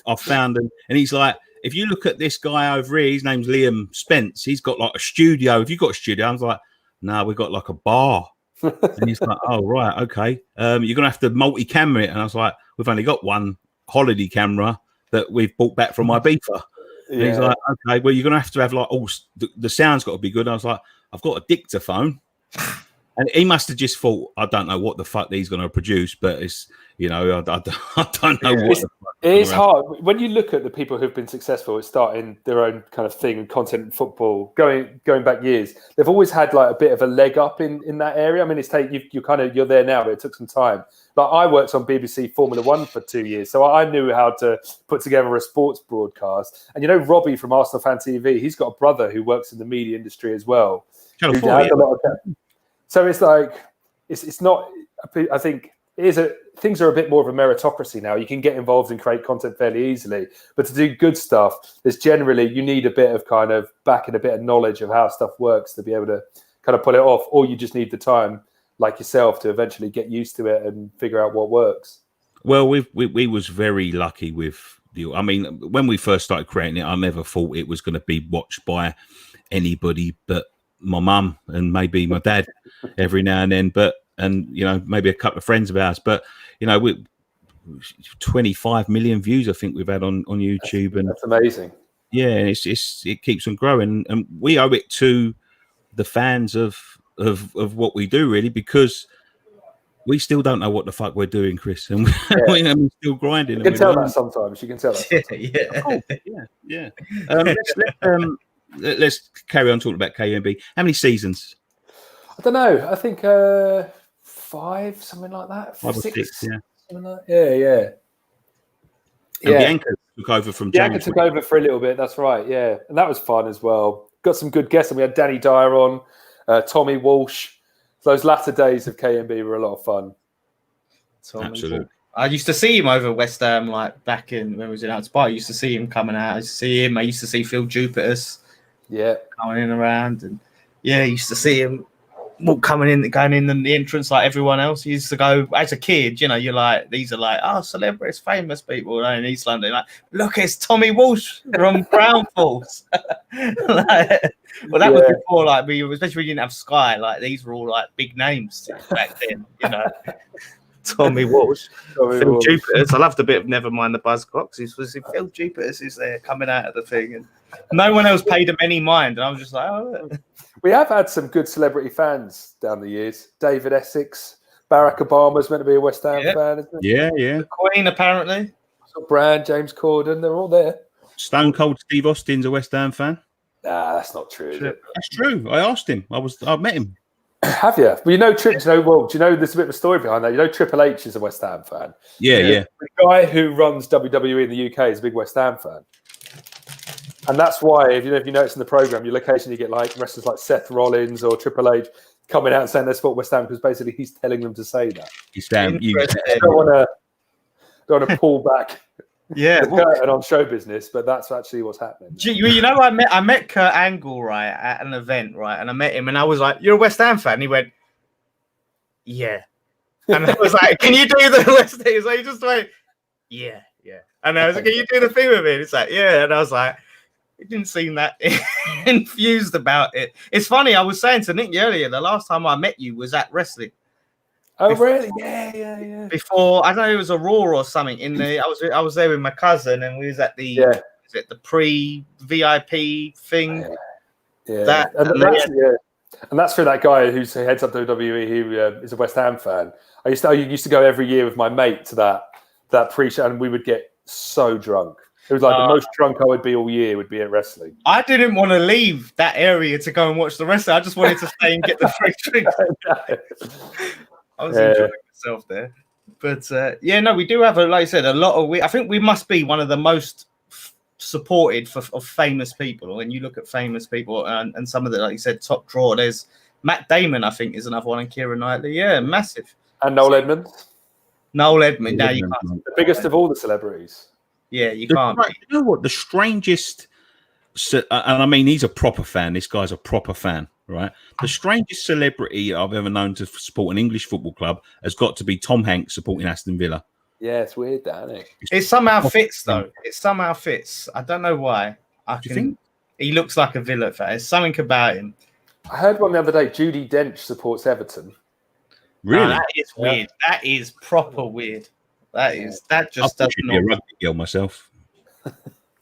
S1: I've found, and he's like, if you look at this guy over here, his name's Liam Spence. He's got like a studio. If you've got a studio, I was like, no, we've got like a bar. And he's like, oh, right, okay. You're going to have to multi-camera it. And I was like, we've only got one holiday camera that we've bought back from Ibiza. And he's like, okay, well, you're going to have like, the sound's got to be good. And I was like, I've got a dictaphone. And he must have just thought, I don't know what the fuck he's going to produce, but it's, I don't know what.
S3: It is hard when you look at the people who've been successful at starting their own kind of thing and content in football, going back years. They've always had like a bit of a leg up in that area. I mean, you're there now, but it took some time. Like I worked on BBC Formula 1 for 2 years, so I knew how to put together a sports broadcast. And Robbie from Arsenal Fan TV, he's got a brother who works in the media industry as well. So it's like it's not. I think things are a bit more of a meritocracy now. You can get involved and create content fairly easily, but to do good stuff, there's generally you need a bit of kind of back and a bit of knowledge of how stuff works to be able to kind of pull it off, or you just need the time, like yourself, to eventually get used to it and figure out what works.
S1: Well, we was very lucky with the. I mean, when we first started creating it, I never thought it was going to be watched by anybody but my mum and maybe my dad every now and then, and maybe a couple of friends of ours, but we 25 million views I think we've had on YouTube, and
S3: that's amazing.
S1: Yeah, and it keeps on growing, and we owe it to the fans of what we do, really, because we still don't know what the fuck we're doing, Chris, and we're still grinding.
S3: You can tell that sometimes. You can tell that.
S1: Yeah. Let's carry on talking about KUMB. How many seasons?
S3: I don't know. I think 5, something like that.
S1: 5 or 6, yeah.
S3: Yeah.
S1: Bianca took over from James.
S3: Bianca took over for a little bit. That's right. Yeah, and that was fun as well. Got some good guests, and we had Danny Dyer on, Tommy Walsh. Those latter days of KUMB were a lot of fun.
S1: Absolutely.
S2: I used to see him over West Ham, like back in when we was in Outside. I used to see him coming out. I used to see him. I used to see Phil Jupiters. Coming in around, and I used to see him going in the entrance like everyone else. He used to go as a kid, you're like, these are like, celebrities, famous people in East London. Like, look, it's Tommy Walsh from Crown Falls. That was before, like, especially we didn't have Sky. Like, these were all like big names back then, Tommy Walsh, Phil Jupiters. I loved a bit of Never Mind the Buzzcocks. Phil Jupiters is there coming out of the thing, and no one else paid him any mind. And I was just like,
S3: We have had some good celebrity fans down the years. David Essex, Barack Obama's meant to be a West Ham fan, isn't he?
S1: Yeah.
S2: The Queen, apparently.
S3: Brand, James Corden, they're all there.
S1: Stone Cold Steve Austin's a West Ham fan.
S3: Nah, that's not true, is it?
S1: That's true. I asked him. I met him.
S3: Have you? Well, do you know there's a bit of a story behind that? Triple H is a West Ham fan.
S1: Yeah.
S3: The guy who runs WWE in the UK is a big West Ham fan. And that's why, if you notice in the program, you'll occasionally get like wrestlers like Seth Rollins or Triple H coming out and saying they support West Ham because basically he's telling them to say that.
S1: He's saying you
S3: don't want to pull back.
S2: The
S3: curtain on show business, but that's actually what's happening.
S2: I met Kurt Angle at an event, right, and I met him, and I was like, "You're a West Ham fan?" And he went, yeah. And I was like, can you do the West Ham? So he just went, yeah. And I was like, can you do the thing with me? And it's like, yeah. And I was like, it didn't seem that infused about it. It's funny. I was saying to Nick earlier, the last time I met you was at wrestling.
S3: Oh, really? Yeah.
S2: Before, I don't know, it was a Raw or something. I was there with my cousin, and we was at the is it the pre-VIP thing?
S3: Yeah. And that's for that guy who heads up WWE, who is a West Ham fan. I used to go every year with my mate to that pre-show, and we would get so drunk. It was like the most drunk I would be all year would be at wrestling.
S2: I didn't want to leave that area to go and watch the wrestling. I just wanted to stay and get the free drinks. I was enjoying myself there. But we do have, like I said, a lot of. I think we must be one of the most supported of famous people. When you look at famous people and some of the, like you said, top draw, there's Matt Damon, I think, is another one, and Keira Knightley. Yeah, massive.
S3: And Noel Edmonds.
S2: Now you can't.
S3: The biggest of all the celebrities.
S2: Yeah, you can't.
S1: You know what? The strangest, and I mean, he's a proper fan. This guy's a proper fan, right? The strangest celebrity I've ever known to support an English football club has got to be Tom Hanks supporting Aston Villa.
S3: Yeah, it's weird, that, isn't it?
S2: It somehow fits, though. It somehow fits. I don't know why.
S1: You think?
S2: He looks like a Villa fan. There's something about him.
S3: I heard one the other day. Judi Dench supports Everton.
S1: Really?
S2: No, that is weird. That is proper weird. That just doesn't.
S1: Be a rugby girl myself.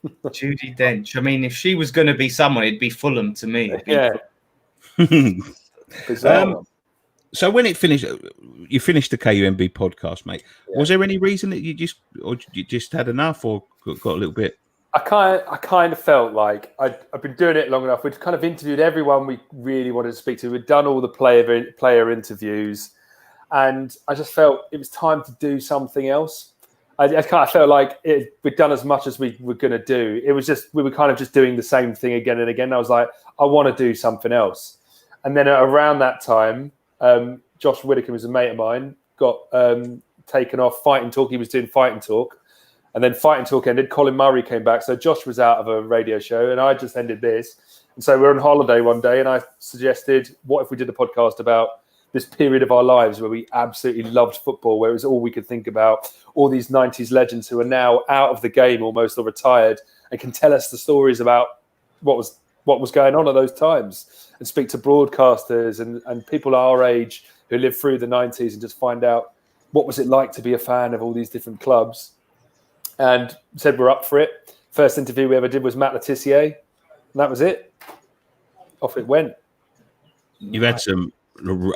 S2: Judi Dench. I mean, if she was going to be someone, it'd be Fulham to me.
S3: So
S1: when it finished, you finished the KUMB podcast, mate. Yeah. Was there any reason that you just had enough, or got a little bit?
S3: I kind of felt like I've been doing it long enough. We'd kind of interviewed everyone we really wanted to speak to. We'd done all the player interviews. And I just felt it was time to do something else. I kind of felt like we'd done as much as we were going to do. It was just, we were kind of just doing the same thing again and again. I was like, I want to do something else. And then around that time, Josh Widicombe, who's a mate of mine, got taken off Fighting Talk. He was doing Fighting Talk. And then Fighting Talk ended. Colin Murray came back. So Josh was out of a radio show and I just ended this. And so we're on holiday one day and I suggested, what if we did a podcast about this period of our lives where we absolutely loved football, where it was all we could think about, all these 90s legends who are now out of the game almost, or retired, and can tell us the stories about what was going on at those times, and speak to broadcasters and people our age who lived through the 90s and just find out what was it like to be a fan of all these different clubs. And said we're up for it. First interview we ever did was Matt Letizia, and that was it. Off it went.
S1: You've had some...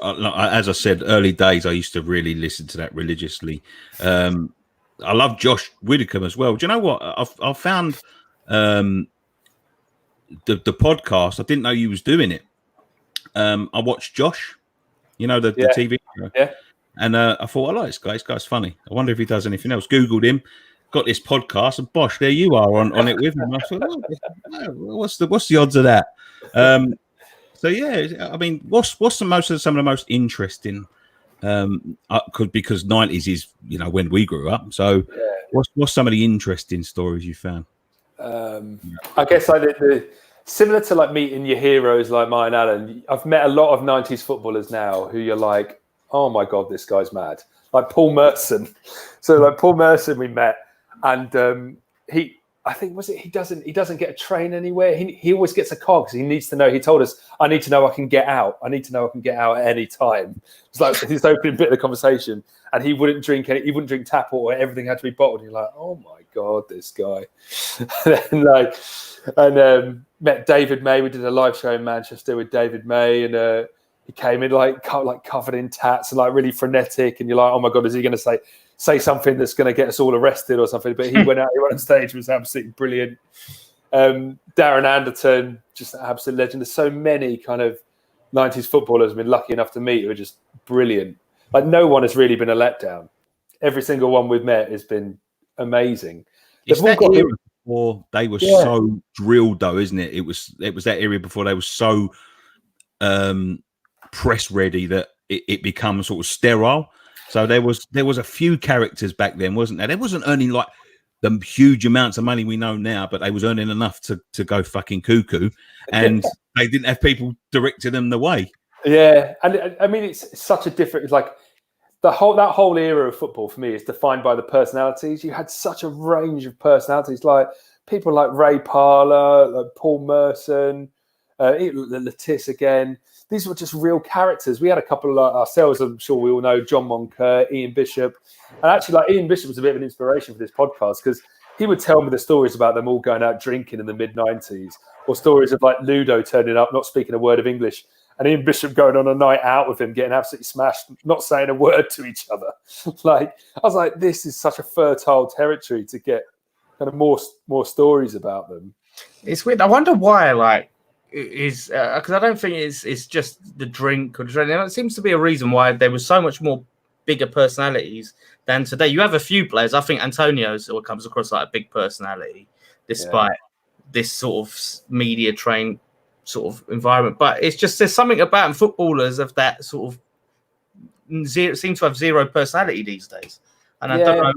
S1: As I said, early days, I used to really listen to that religiously. I love Josh Widicombe as well. Do you know what? I found the podcast. I didn't know you was doing it. I watched Josh, the TV show. Yeah. And I thought, I like this guy. This guy's funny. I wonder if he does anything else. Googled him, got this podcast, and bosh, there you are on it with him. I thought, what's the odds of that? So yeah, I mean, what's some of the most interesting? Because 90s is when we grew up. So what's some of the interesting stories you found?
S3: I guess like the similar to like meeting your heroes like mine, Alan. I've met a lot of 90s footballers now who you're like, oh my god, this guy's mad. Like Paul Merson. So like Paul Merson we met, and I think he doesn't get a train anywhere. He always gets a car because he needs to know. He told us, I need to know I can get out. I need to know I can get out at any time. It's like his opening bit of the conversation. And he wouldn't drink tap water. Everything had to be bottled. You're like, oh my god, this guy. and met David May. We did a live show in Manchester with David May, and he came in like covered in tats and like really frenetic. And you're like, oh my god, is he going to say something that's going to get us all arrested or something? But he went on stage, was absolutely brilliant. Darren Anderton, just an absolute legend. There's so many kind of 90s footballers I've been lucky enough to meet who are just brilliant. Like no one has really been a letdown. Every single one we've met has been amazing.
S1: It's that era before they were so drilled, though, isn't it? It was that era before they were so press ready that it becomes sort of sterile. So there was a few characters back then, wasn't there? They wasn't earning like the huge amounts of money we know now, but they was earning enough to go fucking cuckoo, and they didn't have people directing them the way.
S3: Yeah, and I mean, it's such a different. It's like that whole era of football for me is defined by the personalities. You had such a range of personalities, like people like Ray Parlour, like Paul Merson, Lettice again. These were just real characters. We had a couple ourselves. I'm sure we all know John Moncur, Ian Bishop, and actually, like Ian Bishop was a bit of an inspiration for this podcast because he would tell me the stories about them all going out drinking in the mid-90s, or stories of like Ludo turning up, not speaking a word of English, and Ian Bishop going on a night out with him, getting absolutely smashed, not saying a word to each other. Like, I was like, this is such a fertile territory to get kind of more stories about them.
S2: It's weird. I wonder why, like, is because I don't think it's just the drink or the training. It seems to be a reason why there was so much more bigger personalities than today. You have a few players. I think Antonio's or comes across like a big personality, despite this sort of media trained sort of environment. But it's just there's something about footballers of that sort of seem to have zero personality these days, and I don't know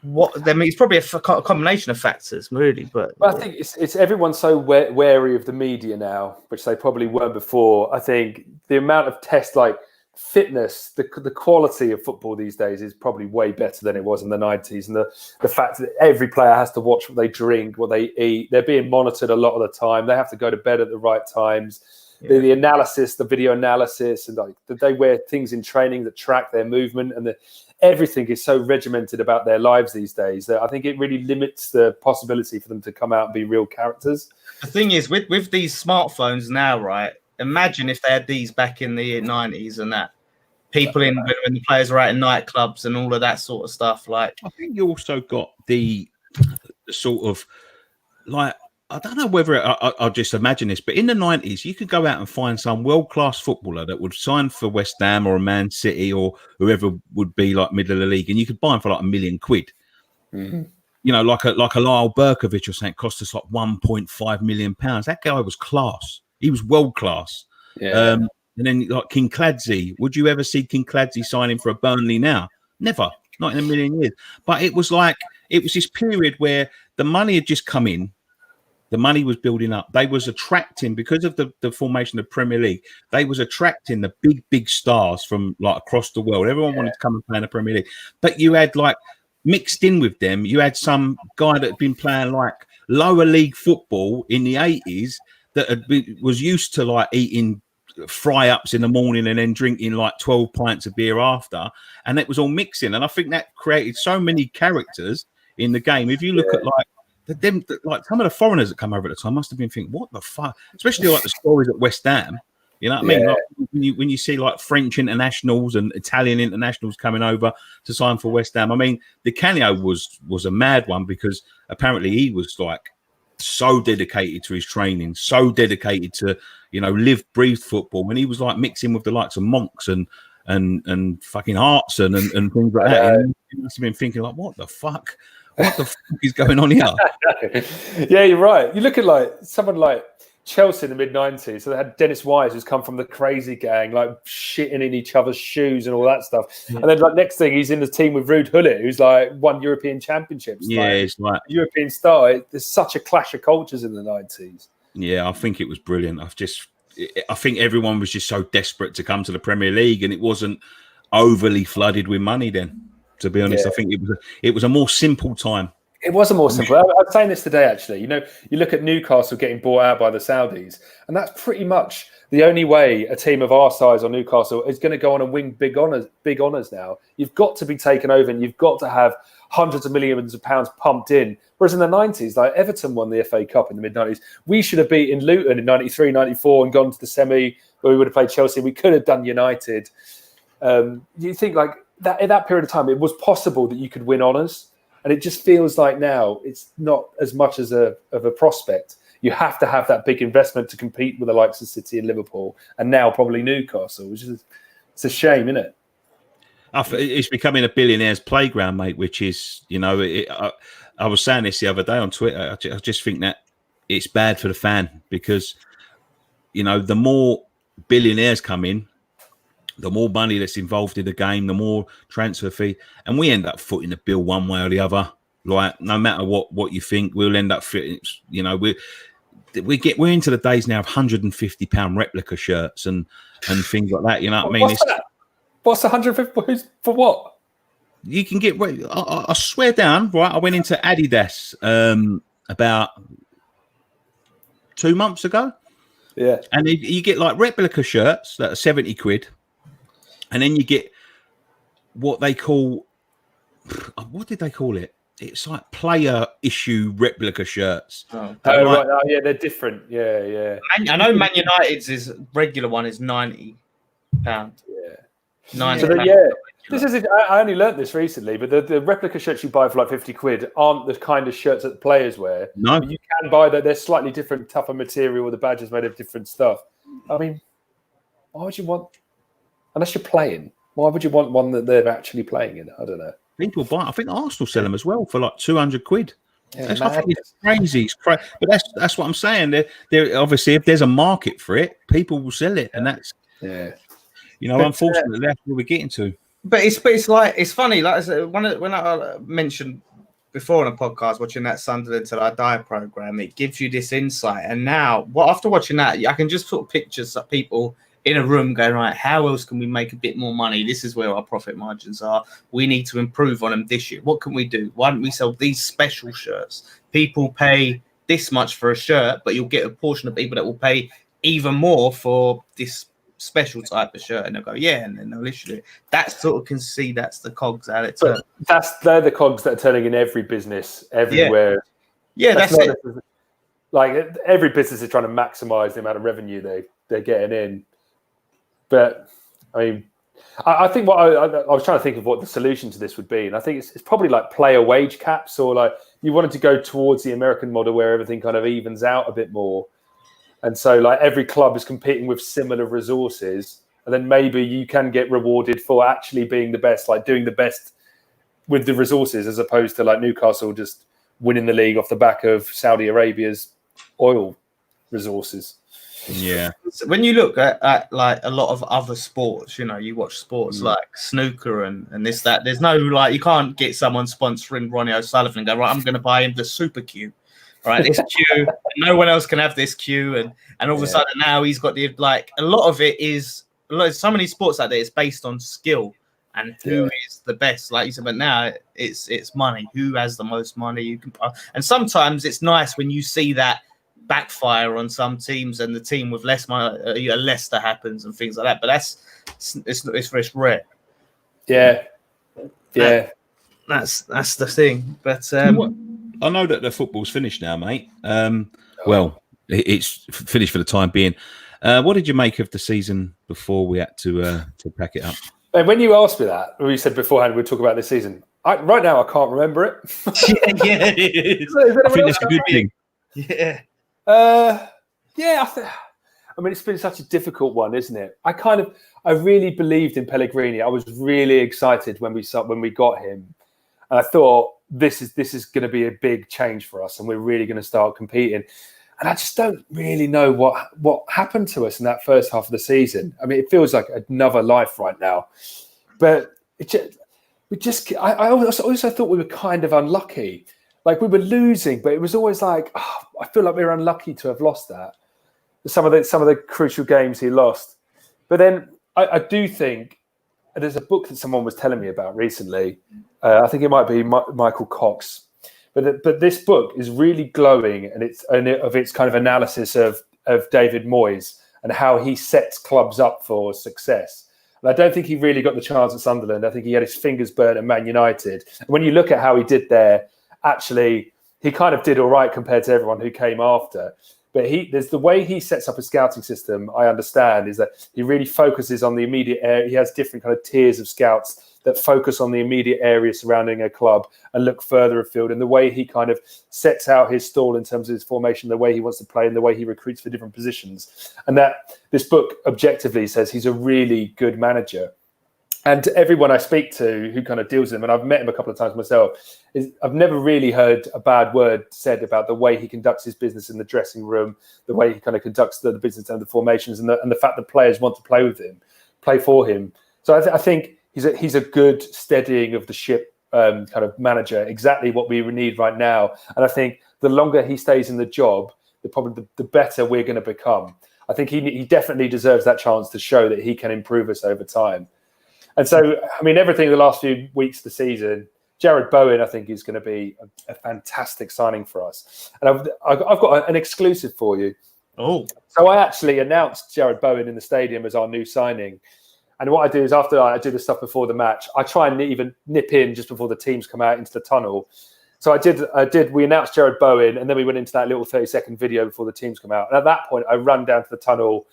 S2: what. I mean, it's probably a combination of factors, really. But
S3: I think it's everyone's so wary of the media now, which they probably weren't before. I think the amount of tests like fitness, the quality of football these days is probably way better than it was in the 90s, and the fact that every player has to watch what they drink, what they eat, they're being monitored a lot of the time, they have to go to bed at the right times, the analysis, the video analysis, and like they wear things in training that track their movement, and everything is so regimented about their lives these days that I think it really limits the possibility for them to come out and be real characters.
S2: The thing is, with these smartphones now, right? Imagine if they had these back in the 90s and that people when the players were out in nightclubs and all of that sort of stuff. Like,
S1: I think you also got the sort of like, I don't know whether I'll just imagine this, but in the 90s, you could go out and find some world-class footballer that would sign for West Ham or a Man City or whoever would be like middle of the league, and you could buy him for like £1 million. Mm-hmm. You know, like a Lyle Berkovic or something, cost us like £1.5 million. That guy was class. He was world class. Yeah. And then like Kincladze, would you ever see Kincladze signing for a Burnley now? Never, not in a million years. But it was this period where the money had just come in. The money was building up. They was attracting, because of the formation of Premier League, they was attracting the big stars from like across the world. Everyone wanted to come and play in the Premier League. But you had like mixed in with them, you had some guy that had been playing like lower league football in the 80s that was used to like eating fry-ups in the morning and then drinking like 12 pints of beer after, and it was all mixing. And I think that created so many characters in the game. If you look at like some of the foreigners that come over at the time must have been thinking, what the fuck? Especially like the stories at West Ham. You know what I mean? Like when you see like French internationals and Italian internationals coming over to sign for West Ham. I mean, Di Canio was a mad one because apparently he was like so dedicated to his training, so dedicated to, you know, live, breathe football. When he was like mixing with the likes of Monks and fucking Hearts and things like that, and he must have been thinking like, what the fuck is going on here?
S3: Yeah, you're right. You look at like someone like Chelsea in the mid-90s, so they had Dennis Wise, who's come from the crazy gang, like shitting in each other's shoes and all that stuff. And then like next thing, he's in the team with Ruud Gullit, who's like won European championships.
S1: Yeah, it's like
S3: European star. There's such a clash of cultures in the 90s.
S1: Yeah, I think it was brilliant. I think everyone was just so desperate to come to the Premier League, and it wasn't overly flooded with money then. To be honest, I think it was a more simple time.
S3: It was a more simple. I was saying this today, actually. You know, you look at Newcastle getting bought out by the Saudis, and that's pretty much the only way a team of our size or Newcastle is going to go on and win big honours now. You've got to be taken over, and you've got to have hundreds of millions of pounds pumped in. Whereas in the 90s, like Everton won the FA Cup in the mid-90s. We should have beaten Luton in 93, 94 and gone to the semi where we would have played Chelsea. We could have done United. You think like that in that period of time, it was possible that you could win honours. And it just feels like now it's not as much as of a prospect. You have to have that big investment to compete with the likes of City and Liverpool, and now probably Newcastle, which is it's a shame, isn't it?
S1: It's becoming a billionaire's playground, mate. Which is, you know, I was saying this the other day on Twitter. I just think that it's bad for the fan because, you know, the more billionaires come in, the more money that's involved in the game, the more transfer fee, and we end up footing the bill one way or the other. Like no matter what you think, we'll end up fitting. You know, we're into the days now of £150 replica shirts and things like that. You know what I mean?
S3: What's that? What's 150 for what?
S1: You can get. I swear down. Right, I went into Adidas about 2 months ago.
S3: Yeah,
S1: and you get like replica shirts that are £70, and then you get what they call. What did they call it? It's like player issue replica shirts.
S3: right. Oh, yeah, they're different. Yeah.
S2: I know Man United's regular one is £90.
S3: Yeah.
S2: £90.
S3: This is. I only learnt this recently, but the replica shirts you buy for like £50 aren't the kind of shirts that the players wear.
S1: No,
S3: you can buy that. They're slightly different, tougher material. The badge is made of different stuff. I mean, why would you want? Unless you're playing, why would you want one that they're actually playing in? I don't know.
S1: People buy. I think Arsenal sell them as well for like £200.
S3: Yeah,
S1: I think it's crazy. It's crazy, but that's what I'm saying. They're obviously, if there's a market for it, people will sell it, and that's unfortunately that's where we're getting to.
S2: But it's like it's funny. Like I said, when I mentioned before on a podcast, watching that Sunderland Till I Die program, it gives you this insight. And now, after watching that, I can just sort of picture some people in a room going, right, how else can we make a bit more money? This is where our profit margins are. We need to improve on them this year. What can we do? Why don't we sell these special shirts? People pay this much for a shirt, but you'll get a portion of people that will pay even more for this special type of shirt, and they'll go, yeah, and then they'll issue it. That sort of can see that's the cogs out it.
S3: They're the cogs that are turning in every business everywhere.
S2: Yeah, that's it.
S3: Like every business is trying to maximize the amount of revenue they're getting in. But I mean, I think what I was trying to think of what the solution to this would be, and I think it's probably like player wage caps, or like you wanted to go towards the American model where everything kind of evens out a bit more. And so like every club is competing with similar resources, and then maybe you can get rewarded for actually being the best, like doing the best with the resources, as opposed to like Newcastle just winning the league off the back of Saudi Arabia's oil resources.
S1: Yeah.
S2: When you look at like a lot of other sports, you watch sports like snooker and this, that, there's no, like, you can't get someone sponsoring Ronnie O'Sullivan and go, right, I'm going to buy him the super cue. Right, this cue, no one else can have this cue, and all of a sudden now he's got a lot of it is so many sports out there. It's based on skill and who is the best, like you said. But now it's money. Who has the most money? You can, and sometimes it's nice when you see that backfire on some teams, and the team with less money, Leicester happens and things like that. But it's rare. Yeah. That's the thing. But
S1: I know that the football's finished now, mate. Well, it's finished for the time being. What did you make of the season before we had to pack it up?
S3: And when you asked me that, when you said beforehand we'd talk about this season, right now I can't remember it.
S2: Yeah, it is.
S1: I think that's a good thing.
S2: Yeah.
S3: I mean, it's been such a difficult one, isn't it? I really believed in Pellegrini. I was really excited when we got him, and I thought this is going to be a big change for us, and we're really going to start competing. And I just don't really know what happened to us in that first half of the season. I mean, it feels like another life right now, but I also thought we were kind of unlucky. Like, we were losing, but it was always like, I feel like we were unlucky to have lost that. Some of the crucial games he lost. But then I do think there's a book that someone was telling me about recently. I think it might be Michael Cox. But this book is really glowing, and it's of its kind of analysis of David Moyes and how he sets clubs up for success. And I don't think he really got the chance at Sunderland. I think he had his fingers burnt at Man United. And when you look at how he did there, actually, he kind of did all right compared to everyone who came after. But there's the way he sets up a scouting system, I understand, is that he really focuses on the immediate area. He has different kind of tiers of scouts that focus on the immediate area surrounding a club and look further afield. And the way he kind of sets out his stall in terms of his formation, the way he wants to play, and the way he recruits for different positions. And that this book objectively says he's a really good manager. And everyone I speak to who kind of deals with him, and I've met him a couple of times myself, I've never really heard a bad word said about the way he conducts his business in the dressing room, the way he kind of conducts the business and the formations, and the fact that players want to play with him, play for him. So I think he's a good steadying of the ship kind of manager, exactly what we need right now. And I think the longer he stays in the job, the better we're going to become. I think he definitely deserves that chance to show that he can improve us over time. And so, I mean, everything the last few weeks of the season, Jared Bowen, I think, is going to be a fantastic signing for us. And I've got an exclusive for you.
S2: Oh.
S3: So I actually announced Jared Bowen in the stadium as our new signing. And what I do is after I do the stuff before the match, I try and even nip in just before the teams come out into the tunnel. So I did. We announced Jared Bowen, and then we went into that little 30-second video before the teams come out. And at that point, I ran down to the tunnel,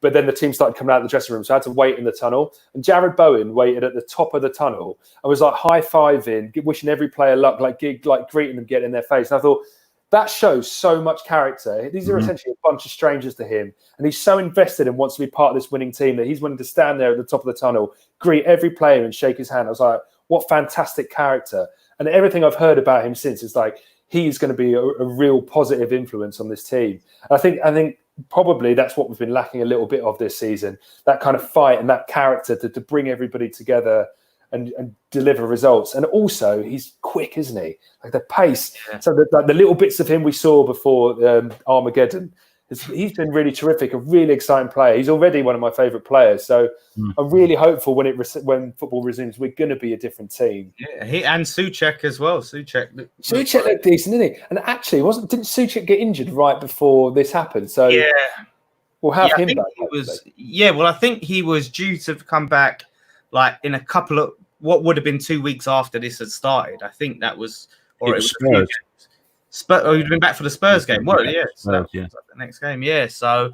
S3: but then the team started coming out of the dressing room, so I had to wait in the tunnel. And Jared Bowen waited at the top of the tunnel. I was like high-fiving, wishing every player luck, like greeting them, getting in their face. And I thought, that shows so much character. These are essentially a bunch of strangers to him. And he's so invested and wants to be part of this winning team that he's willing to stand there at the top of the tunnel, greet every player and shake his hand. I was like, what fantastic character. And everything I've heard about him since is like, he's going to be a real positive influence on this team. And I think probably that's what we've been lacking a little bit of this season, that kind of fight and that character to bring everybody together and deliver results. And also, he's quick, isn't he? Like the pace. Yeah. So the little bits of him we saw before Armageddon, he's been really terrific, a really exciting player. He's already one of my favourite players. So I'm really hopeful when football resumes, we're going to be a different team.
S2: Yeah, he and Souček as well. Souček looked
S3: decent, didn't he? And actually, didn't Souček get injured right before this happened? So
S2: yeah,
S3: we'll have him back.
S2: I think he was due to come back like in a couple of what would have been 2 weeks after this had started. I think that was, or it was
S1: Spurs.
S2: You'd been back for the Spurs game. Well, yeah, so that was like the next game. Yeah, so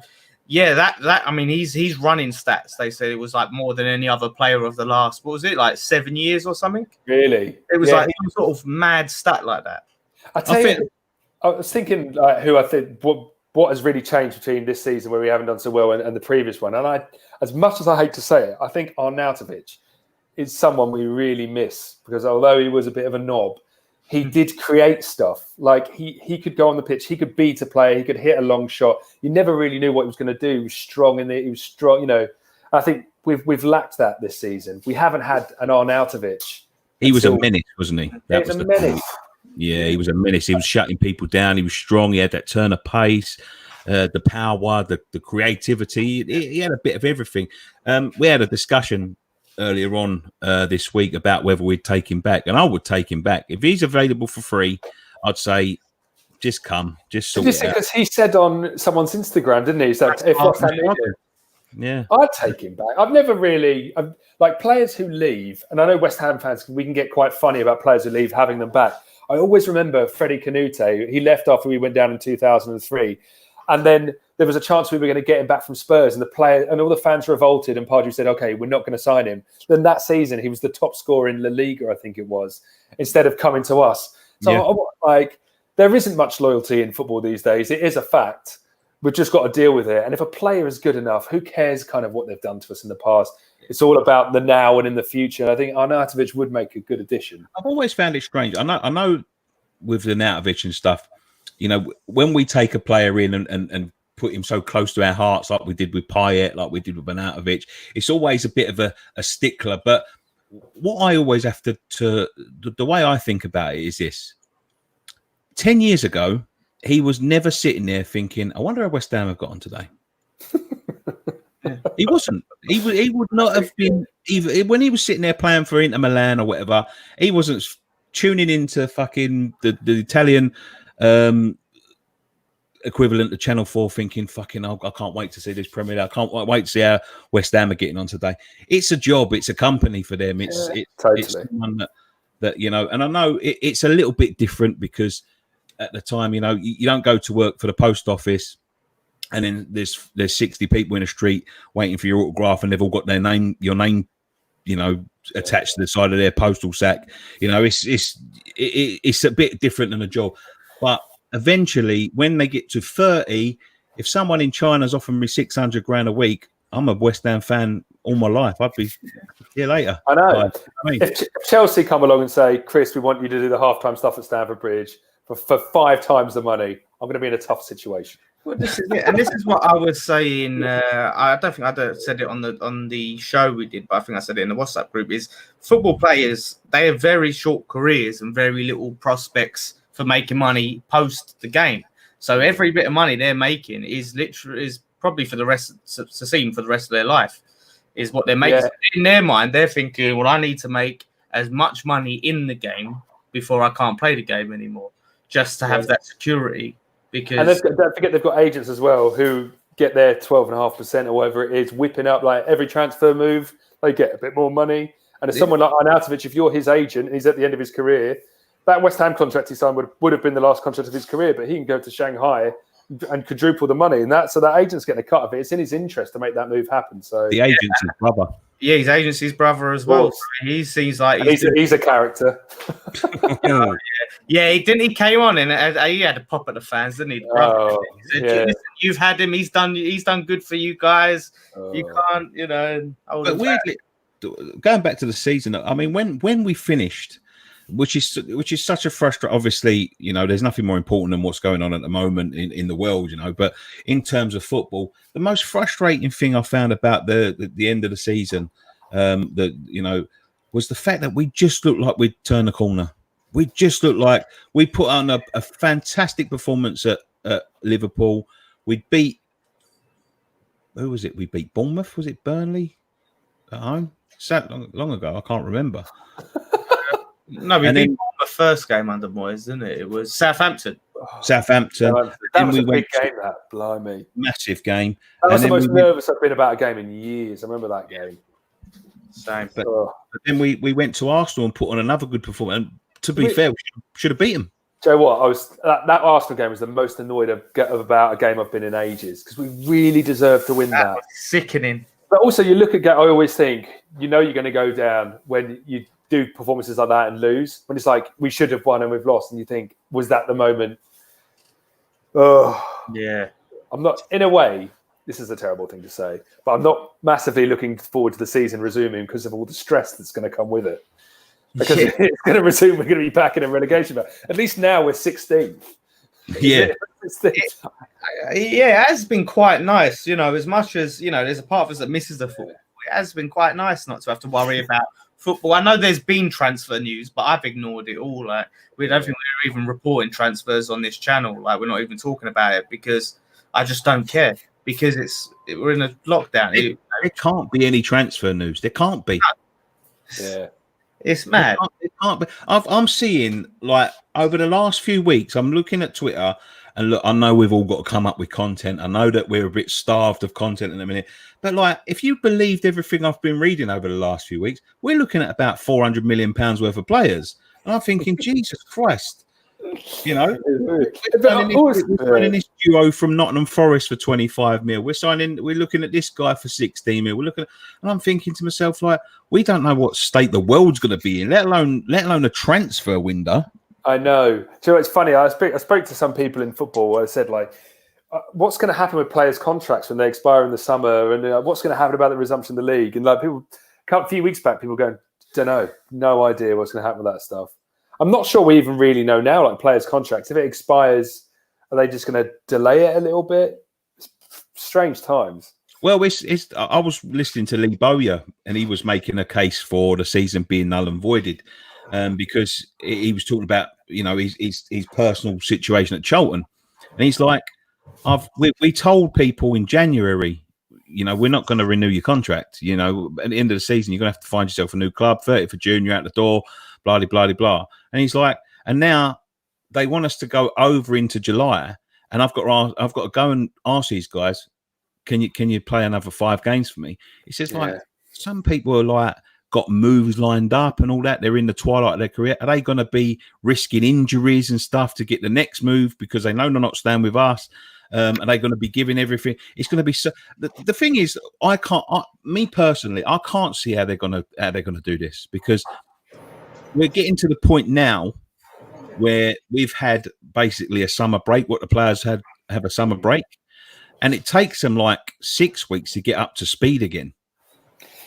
S2: yeah, that I mean, he's running stats. They said it was like more than any other player of the last, what was it, like 7 years or something?
S3: Really?
S2: It was like some sort of mad stat like that.
S3: I was thinking like who I think what has really changed between this season where we haven't done so well and the previous one. And as much as I hate to say it, I think Arnautovic is someone we really miss, because although he was a bit of a knob, he did create stuff. Like he could go on the pitch, he could beat a player, he could hit a long shot. You never really knew what he was going to do. He was strong he was strong, you know. I think we've lacked that this season. We haven't had an Arnautovic.
S1: He was a menace, wasn't he?
S3: He was a menace.
S1: Yeah, he was a menace. He was shutting people down. He was strong. He had that turn of pace, the power, the creativity. He had a bit of everything. We had a discussion earlier on this week about whether we'd take him back, and I would take him back if he's available for free. I'd say just come, just sort it out.
S3: Because he said on someone's Instagram, didn't he? So
S1: yeah,
S3: I'd take him back. I've never really like players who leave, and I know West Ham fans, we can get quite funny about players who leave, having them back. I always remember Freddie Canute. He left after we went down in 2003, and then there was a chance we were going to get him back from Spurs, and the player and all the fans revolted, and Pardew said, "Okay, we're not going to sign him." Then that season, he was the top scorer in La Liga, I think it was, instead of coming to us. So there isn't much loyalty in football these days. It is a fact. We've just got to deal with it. And if a player is good enough, who cares kind of what they've done to us in the past? It's all about the now and in the future. And I think Arnautovic would make a good addition.
S1: I've always found it strange. I know with the Arnautovic and stuff, you know, when we take a player in and put him so close to our hearts, like we did with Payet, like we did with Arnautovic, it's always a bit of a stickler. But what I always have to the way I think about it is this. 10 years ago, he was never sitting there thinking, I wonder how West Ham have got on today. He wasn't. He would not have been, either when he was sitting there playing for Inter Milan or whatever, he wasn't tuning into fucking the Italian equivalent to Channel 4 thinking, fucking, I can't wait to see this Premier League. I can't wait to see how West Ham are getting on today. It's a job. It's a company for them. It's someone that, you know, and I know it's a little bit different because at the time, you know, you don't go to work for the post office and then there's 60 people in a street waiting for your autograph and they've all got your name, you know, attached to the side of their postal sack. You know, it's a bit different than a job. But eventually, when they get to 30, if someone in China's offering me 600 grand a week, I'm a West Ham fan all my life. I'd be here later.
S3: I know. If Chelsea come along and say, Chris, we want you to do the halftime stuff at Stamford Bridge for 5 times the money, I'm going to be in a tough situation.
S2: Well, this is it, and this is what I was saying. I don't think I said it on the show we did, but I think I said it in the WhatsApp group. Is football players, they have very short careers and very little prospects for making money post the game. So every bit of money they're making is probably for the rest of their life, is what they're making. So in their mind, they're thinking, well, I need to make as much money in the game before I can't play the game anymore, just to have that security. Because
S3: don't forget they've got agents as well who get their 12.5% or whatever it is, whipping up like every transfer move. They get a bit more money. And as someone like Arnautovic, if you're his agent and he's at the end of his career, that West Ham contract he signed would have been the last contract of his career, but he can go to Shanghai and quadruple the money, and so that agent's getting a cut of it. It's in his interest to make that move happen. So
S1: the agent's his brother.
S2: Yeah, his agent's his brother as well. He seems like
S3: he's a character.
S2: Yeah, he came on and he had a pop at the fans, didn't he? He said, listen, you've had him. He's done good for you guys. You can't,
S1: But weirdly, going back to the season, I mean, when we finished, which is such a frustrating. Obviously, there's nothing more important than what's going on at the moment in the world, But in terms of football, the most frustrating thing I found about the end of the season, was the fact that we just looked like we'd turned the corner. We just looked like we put on a fantastic performance at Liverpool. We beat, who was it? We beat Bournemouth. Was it Burnley at home? So long ago, I can't remember.
S2: No, we beat the first game under Moyes, didn't it? It was Southampton.
S3: That was a big game, that. Blimey.
S1: Massive game.
S3: That was the most nervous I've been about a game in years. I remember that game.
S2: Same.
S1: But then we went to Arsenal and put on another good performance. And to be fair, we should have beat them.
S3: Do you know what? That Arsenal game was the most annoyed about a game I've been in ages, because we really deserved to win that.
S2: Was sickening.
S3: But also, you look at I always think, you're going to go down when you do performances like that and lose. When it's like, we should have won and we've lost, and you think, was that the moment? Oh,
S2: yeah.
S3: I'm not, in a way, this is a terrible thing to say, but I'm not massively looking forward to the season resuming because of all the stress that's going to come with it. Because it's going to resume, we're going to be back in a relegation. But at least now we're 16th.
S1: Yeah.
S2: It has been quite nice, as much as, there's a part of us that misses the football. It has been quite nice not to have to worry about football. I know there's been transfer news, but I've ignored it all. Like, we don't think we're even reporting transfers on this channel. Like, we're not even talking about it because I just don't care, because we're in a lockdown.
S1: There can't be any transfer news. There can't be.
S3: Yeah.
S2: It's mad.
S1: It can't be. I'm seeing, like, over the last few weeks, I'm looking at Twitter, and look, I know we've all got to come up with content. I know that we're a bit starved of content in a minute. But, like, if you believed everything I've been reading over the last few weeks, we're looking at about £400 million worth of players. And I'm thinking, Jesus Christ. We're signing this duo from Nottingham Forest for 25 mil. We're looking at this guy for 16 mil. And I'm thinking to myself, like, we don't know what state the world's going to be in, let alone a transfer window.
S3: I know. So it's funny. I spoke to some people in football where I said, like, what's going to happen with players' contracts when they expire in the summer, and what's going to happen about the resumption of the league? And like, people, a few weeks back, people going, don't know, no idea what's going to happen with that stuff. I'm not sure we even really know now, like, players' contracts. If it expires, are they just going to delay it a little bit? It's strange times.
S1: Well, I was listening to Lee Bowyer, and he was making a case for the season being null and voided, because he was talking about, his personal situation at Charlton. And he's like, we told people in January, we're not going to renew your contract. At the end of the season, you're going to have to find yourself a new club. 30th of June, you're out the door, blah, blah, blah, blah. And he's like, and now they want us to go over into July, and I've got to go and ask these guys, can you play another 5 games for me? He says, like, some people are like, got moves lined up and all that. They're in the twilight of their career. Are they going to be risking injuries and stuff to get the next move because they know they're not staying with us? Are they going to be giving everything? It's going to be so. The thing is, me personally, I can't see how they're going to do this, because we're getting to the point now where we've had basically a summer break. What the players have a summer break, and it takes them like 6 weeks to get up to speed again.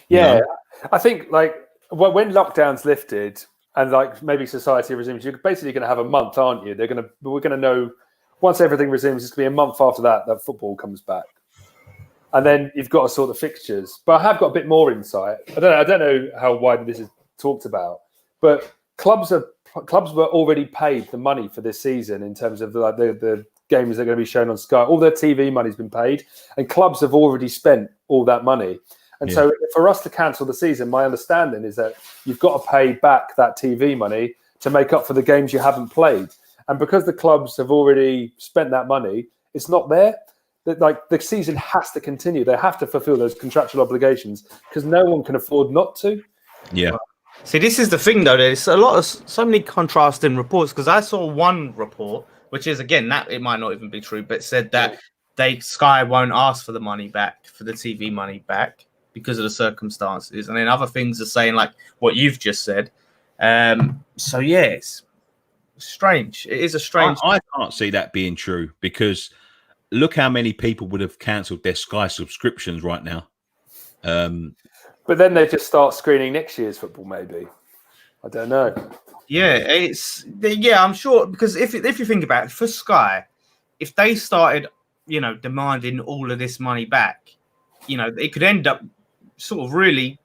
S3: Yeah, I think, like, when lockdown's lifted and, like, maybe society resumes, you're basically going to have a month, aren't you? We're going to know once everything resumes. It's going to be a month after that football comes back, and then you've got to sort the fixtures. But I have got a bit more insight. I don't know how widely this is talked about, but clubs were already paid the money for this season in terms of the games that are going to be shown on Sky. All their TV money's been paid, and clubs have already spent all that money. And so for us to cancel the season, my understanding is that you've got to pay back that TV money to make up for the games you haven't played. And because the clubs have already spent that money, it's not there. Like the season has to continue. They have to fulfill those contractual obligations because no one can afford not to.
S1: Yeah.
S2: See, this is the thing, though. There's so many contrasting reports, because I saw one report, which is, again, that it might not even be true, but said that Sky won't ask for the money back, for the TV money back, because of the circumstances. And then other things are saying, like what you've just said. So, yeah, it's strange. It is a strange...
S1: I can't see that being true, because look how many people would have cancelled their Sky subscriptions right now.
S3: But then they just start screening next year's football, maybe. I don't know.
S2: Yeah, I'm sure, because if you think about it, for Sky, if they started, demanding all of this money back, it could end up sort of really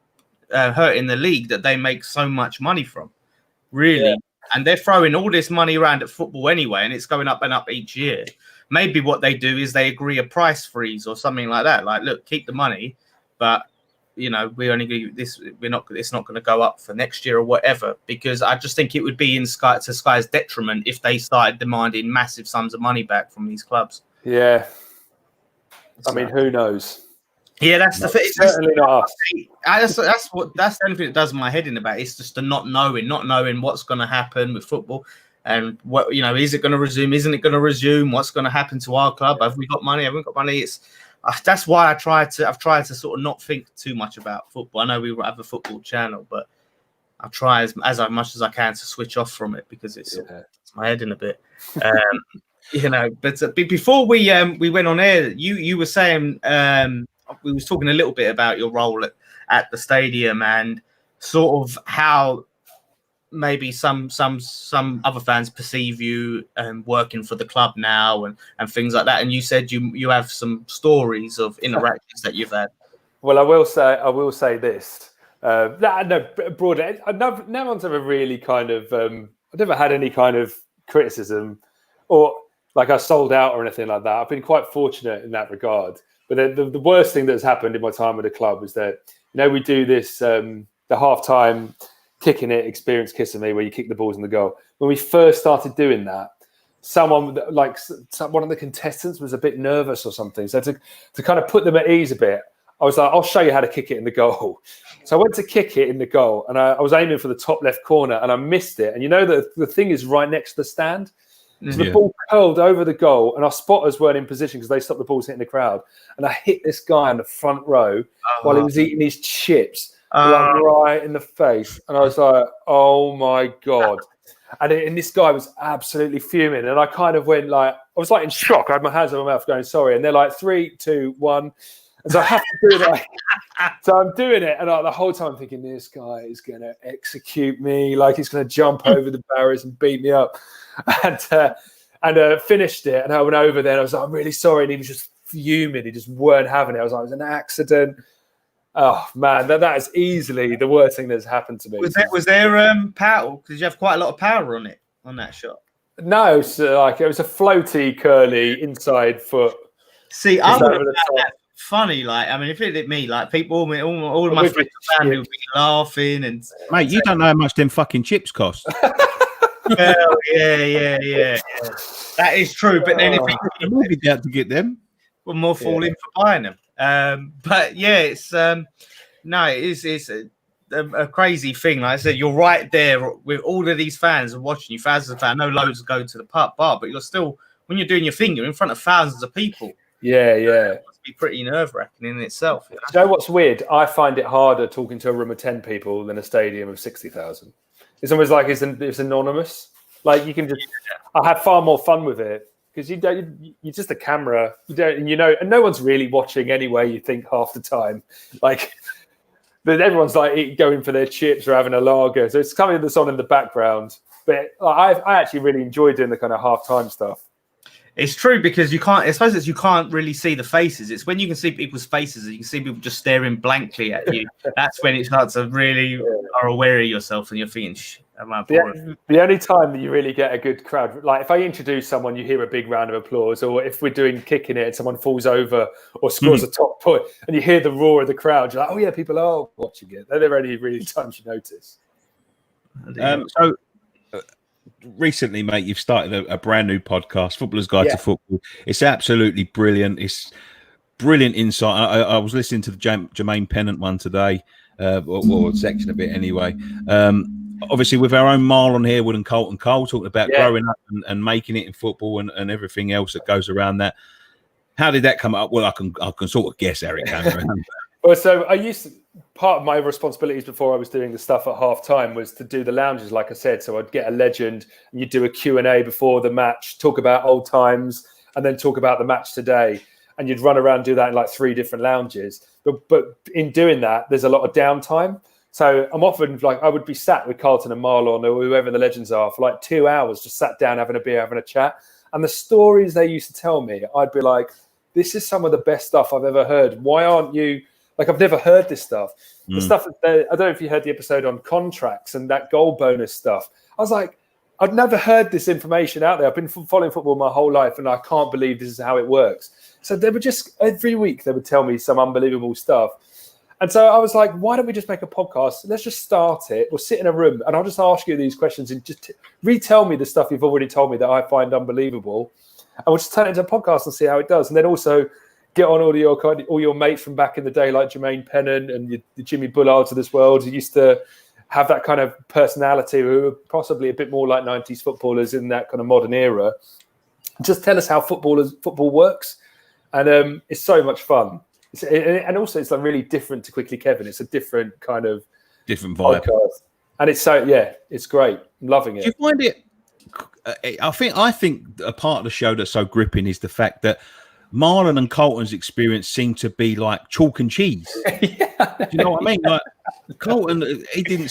S2: hurting the league that they make so much money from, really. Yeah. And they're throwing all this money around at football anyway, and it's going up and up each year. Maybe what they do is they agree a price freeze or something like that. Like, look, keep the money, but we only do this. It's not going to go up for next year or whatever. Because I just think it would be to Sky's detriment if they started demanding massive sums of money back from these clubs.
S3: Yeah, I mean, who knows?
S2: Yeah, that's the thing.
S3: Certainly not us.
S2: That's the only thing that does my head in about it. It's just the not knowing what's going to happen with football. And what is it going to resume? Isn't it going to resume? What's going to happen to our club? Have we got money? Haven't we got money? That's why I've tried to sort of not think too much about football. I know we have a football channel, but I try as much as I can to switch off from it, because it's my head in a bit. But before we went on air, you were saying we was talking a little bit about your role at the stadium and sort of how maybe some other fans perceive you working for the club now and things like that. And you said you have some stories of interactions that you've had.
S3: Well, I will say this. Broader. No one's ever really kind of. I've never had any kind of criticism or like I sold out or anything like that. I've been quite fortunate in that regard. But the worst thing that's happened in my time with the club is that we do this the halftime kicking it experience kissing me where you kick the balls in the goal. When we first started doing that, one of the contestants was a bit nervous or something. So to kind of put them at ease a bit, I was like, I'll show you how to kick it in the goal. So I went to kick it in the goal and I was aiming for the top left corner and I missed it. And the thing is right next to the stand. So the ball curled over the goal and our spotters weren't in position because they stopped the balls hitting the crowd. And I hit this guy in the front row while he was eating his chips right in the face. And I was like, oh my God. And this guy was absolutely fuming. And I kind of went I was in shock. I had my hands on my mouth going, sorry. And they're like, 3, 2, 1. And so I have to do it. So I'm doing it. And the whole time I'm thinking, this guy is going to execute me. He's going to jump over the barriers and beat me up. And finished it. And I went over there and I was like, I'm really sorry. And he was just fuming. He just weren't having it. I was like, it was an accident. Oh, man, that is easily the worst thing that's happened to me.
S2: Was there power? Did you have quite a lot of power on that shot?
S3: No, so it was a floaty, curly inside foot.
S2: See, I would have found that funny. If it hit me, people, all of my friends and family would be laughing. And
S1: mate, you don't know how much them fucking chips cost.
S2: Well, yeah. That is true. But then if
S1: we'll be out to get them,
S2: we're more falling for buying them. But yeah, it's it's a crazy thing. Like I said, you're right there with all of these fans watching you. Thousands of fans. I know loads go to the bar, but you're still, when you're doing your thing, you're in front of thousands of people.
S3: Yeah.
S2: It must be pretty nerve-wracking in itself.
S3: You know what's weird? I find it harder talking to a room of 10 people than a stadium of 60,000. It's almost like it's anonymous. You can just. I have far more fun with it. Because you're just a camera, and no one's really watching anyway. You think half the time, but everyone's going for their chips or having a lager, so it's something that's on in the background. But I actually really enjoy doing the kind of halftime stuff.
S2: It's true because you can't. I suppose you can't really see the faces. It's when you can see people's faces and you can see people just staring blankly at you. That's when it starts to really are aware of yourself and you're thinking,
S3: The only time that you really get a good crowd, like if I introduce someone, you hear a big round of applause, or if we're doing kicking it and someone falls over or scores a top point and you hear the roar of the crowd, you're like, oh yeah, people are watching it. They're the only really times you notice.
S1: Recently, mate, you've started a brand new podcast, Footballer's Guide to Football. It's absolutely brilliant. It's brilliant insight. I was listening to the Jermaine Pennant one today, or a section of it anyway. Obviously, with our own Marlon, Harewood and Carlton Cole talking about growing up and making it in football and everything else that goes around that. How did that come up? Well, I can sort of guess how it came around.
S3: Well, so part of my responsibilities before I was doing the stuff at half time was to do the lounges, like I said. So I'd get a legend and you'd do a Q&A before the match, talk about old times, and then talk about the match today. And you'd run around and do that in like 3 different lounges. But in doing that, there's a lot of downtime. So I'm often like, I would be sat with Carlton and Marlon or whoever the legends are for like 2 hours, just sat down, having a beer, having a chat. And the stories they used to tell me, I'd be like, this is some of the best stuff I've ever heard. Why aren't you, like, I've never heard this stuff. The stuff, I don't know if you heard the episode on contracts and that goal bonus stuff. I was like, I'd never heard this information out there. I've been following football my whole life and I can't believe this is how it works. So they would just, every week, they would tell me some unbelievable stuff. And so I was like, why don't we just make a podcast? Let's just start it. We'll sit in a room and I'll just ask you these questions and just retell me the stuff you've already told me that I find unbelievable. And we'll just turn it into a podcast and see how it does. And then also get on all your mates from back in the day, like Jermaine Pennant and the Jimmy Bullards of this world, who used to have that kind of personality, who were possibly a bit more like 90s footballers in that kind of modern era. Just tell us how football works. And it's so much fun. And also, it's like really different to Quickly Kevin. It's a different kind of
S1: vibe.
S3: Podcast. And it's it's great. I'm loving it.
S1: Do you find it? I think a part of the show that's so gripping is the fact that Marlon and Carlton's experience seemed to be like chalk and cheese. Do you know what I mean? Like Carlton, he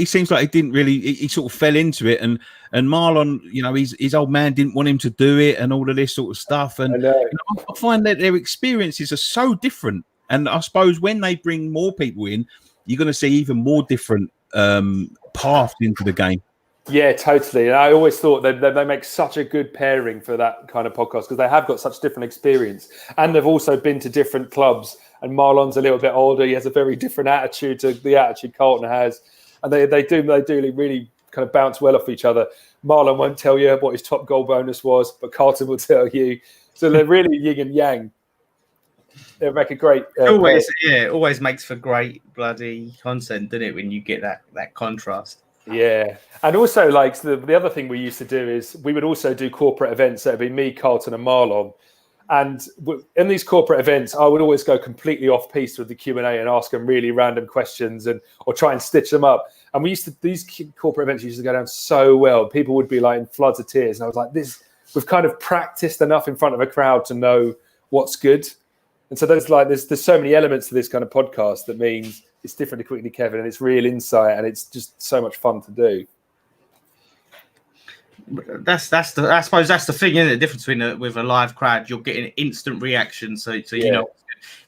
S1: seems like he didn't really. He sort of fell into it, and Marlon, you know, his old man didn't want him to do it, and all of this sort of stuff. And I find that their experiences are so different. And I suppose when they bring more people in, you're going to see even more different paths into the game.
S3: Yeah, totally. And I always thought that they make such a good pairing for that kind of podcast because they have got such different experience, and they've also been to different clubs. And Marlon's a little bit older; he has a very different attitude to the attitude Carlton has, and they do really kind of bounce well off each other. Marlon won't tell you what his top goal bonus was, but Carlton will tell you. So they're really yin and yang. They make a great.
S2: Always makes for great bloody content, doesn't it? When you get that contrast.
S3: Yeah, and also like the other thing we used to do is we would also do corporate events. That'd be me, Carlton, and Marlon. And in these corporate events, I would always go completely off piece with the Q&A and ask them really random questions or try and stitch them up. And these corporate events used to go down so well. People would be like in floods of tears, and I was like, we've kind of practiced enough in front of a crowd to know what's good. And so there's so many elements to this kind of podcast that means it's different to Quickly Kevin, and it's real insight, and it's just so much fun to do.
S2: I suppose that's the thing, isn't it? The difference between with a live crowd, you're getting instant reaction. So you know,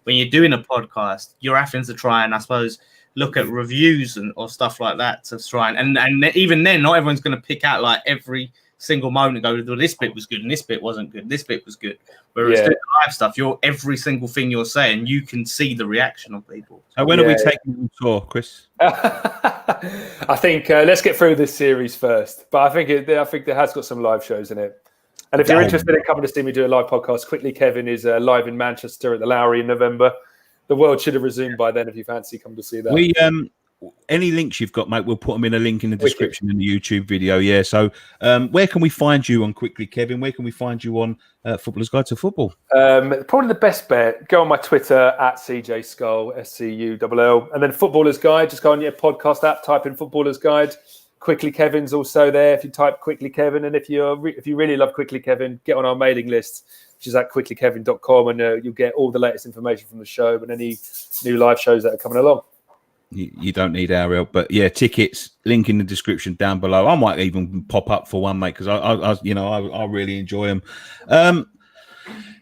S2: when you're doing a podcast, you're having to try and I suppose look at reviews or stuff like that to try and even then, not everyone's going to pick out like every single moment and go, well, this bit was good and this bit wasn't good. This bit was good. Whereas doing live stuff, every single thing you're saying, you can see the reaction of people.
S1: So when are we taking you on tour, Chris?
S3: I think let's get through this series first. But I think it has got some live shows in it. And if you're interested in coming to see me do a live podcast, Quickly Kevin is live in Manchester at the Lowry in November. The world should have resumed by then if you fancy come to see that.
S1: Any links you've got, mate, we'll put them in a link in the description in the YouTube video. Yeah. So where can we find you on Quickly Kevin? Where can we find you on Footballer's Guide to Football?
S3: Probably the best bet, go on my Twitter at CJ Scull, SCULL. And then Footballer's Guide, just go on your podcast app, type in Footballer's Guide. Quickly Kevin's also there if you type Quickly Kevin. And if you really love Quickly Kevin, get on our mailing list, which is at quicklykevin.com, and you'll get all the latest information from the show and any new live shows that are coming along.
S1: You don't need our help, but yeah, tickets, link in the description down below. I might even pop up for one, mate, because I really enjoy them.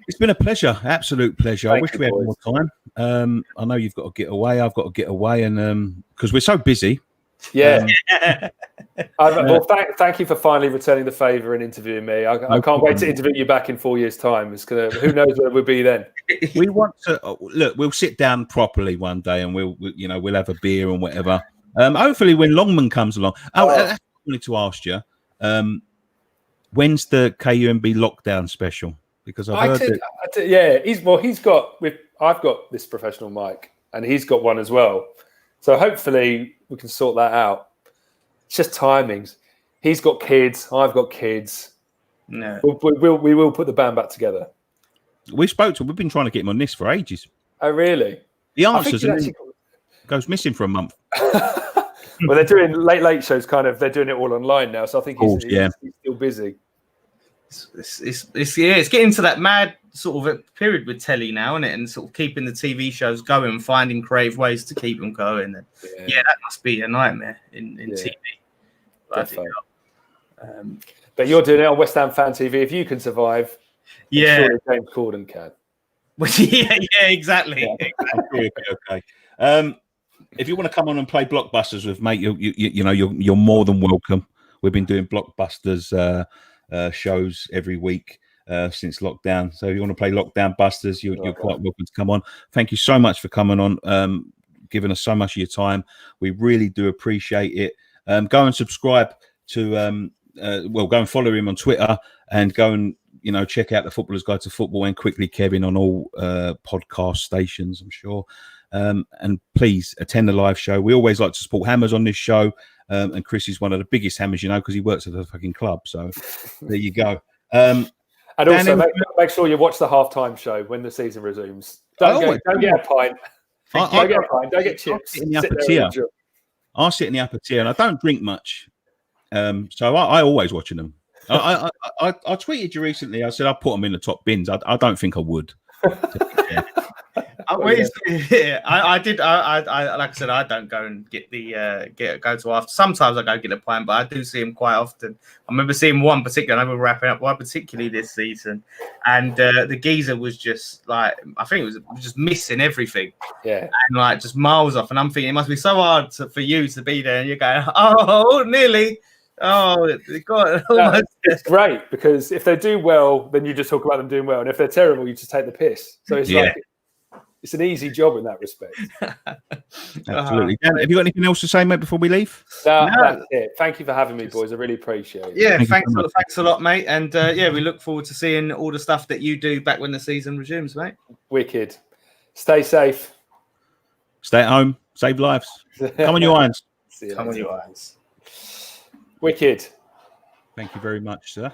S1: It's been a pleasure, absolute pleasure. I wish we had more time. I know you've got to get away. I've got to get away, and because we're so busy.
S3: Yeah. Well, thank you for finally returning the favour and interviewing me. I can't wait to interview you back in 4 years' time. It's gonna. Who knows where we'll be then?
S1: We want to look. We'll sit down properly one day, and we'll have a beer and whatever. Hopefully, when Longman comes along. That's what I wanted to ask you. When's the KUMB lockdown special? Because I've heard I've got this professional mic, and he's got one as well. So hopefully we can sort that out. It's just timings. He's got kids. I've got kids.
S2: No,
S3: we will put the band back together.
S1: We've been trying to get him on this for ages.
S3: Oh, really?
S1: The answers goes missing for a month.
S3: Well, they're doing late shows. They're doing it all online now. So I think he's still busy.
S2: It's getting to that mad sort of a period with telly now, isn't it? And sort of keeping the TV shows going and finding creative ways to keep them going. And that must be a nightmare in TV.
S3: But you're doing it on West Ham Fan TV. If you can survive, I'm sure James Corden can.
S2: Exactly.
S1: Okay. If you want to come on and play Blockbusters with mate, you're more than welcome. We've been doing Blockbusters shows every week since lockdown. So if you want to play Lockdown Busters, you're quite welcome to come on. Thank you so much for coming on, giving us so much of your time. We really do appreciate it. Go and subscribe to go and follow him on Twitter, and go and check out the Footballer's Guide to Football and Quickly Kevin on all podcast stations, I'm sure. And please attend the live show. We always like to support Hammers on this show. And Chris is one of the biggest Hammers, because he works at the fucking club. So there you go.
S3: And also make sure you watch the halftime show when the season resumes. Don't get a pint. Don't get chips.
S1: I'll sit in the upper tier, and I don't drink much. So I always watching them. I tweeted you recently. I said I'll put them in the top bins. I don't think I would.
S2: I did. I like I said, I don't go and get go to after. Sometimes I go get a pint, but I do see him quite often. I remember seeing one particular. I remember wrapping up one particularly this season, and the geezer was just like, I think it was just missing everything.
S3: Yeah,
S2: and just miles off. And I'm thinking it must be so hard for you to be there, and you're going, oh, nearly. Oh, God.
S3: It's great, because if they do well, then you just talk about them doing well, and if they're terrible, you just take the piss. So it's it's an easy job in that respect.
S1: Absolutely. Dan, have you got anything else to say, mate, before we leave?
S3: No, that's it. Thank you for having me, boys. I really appreciate it.
S2: Yeah, thanks a lot, mate. And we look forward to seeing all the stuff that you do back when the season resumes, mate.
S3: Wicked. Stay safe.
S1: Stay at home. Save lives. Come on, your irons.
S2: Come on, your irons.
S3: Wicked.
S1: Thank you very much, sir.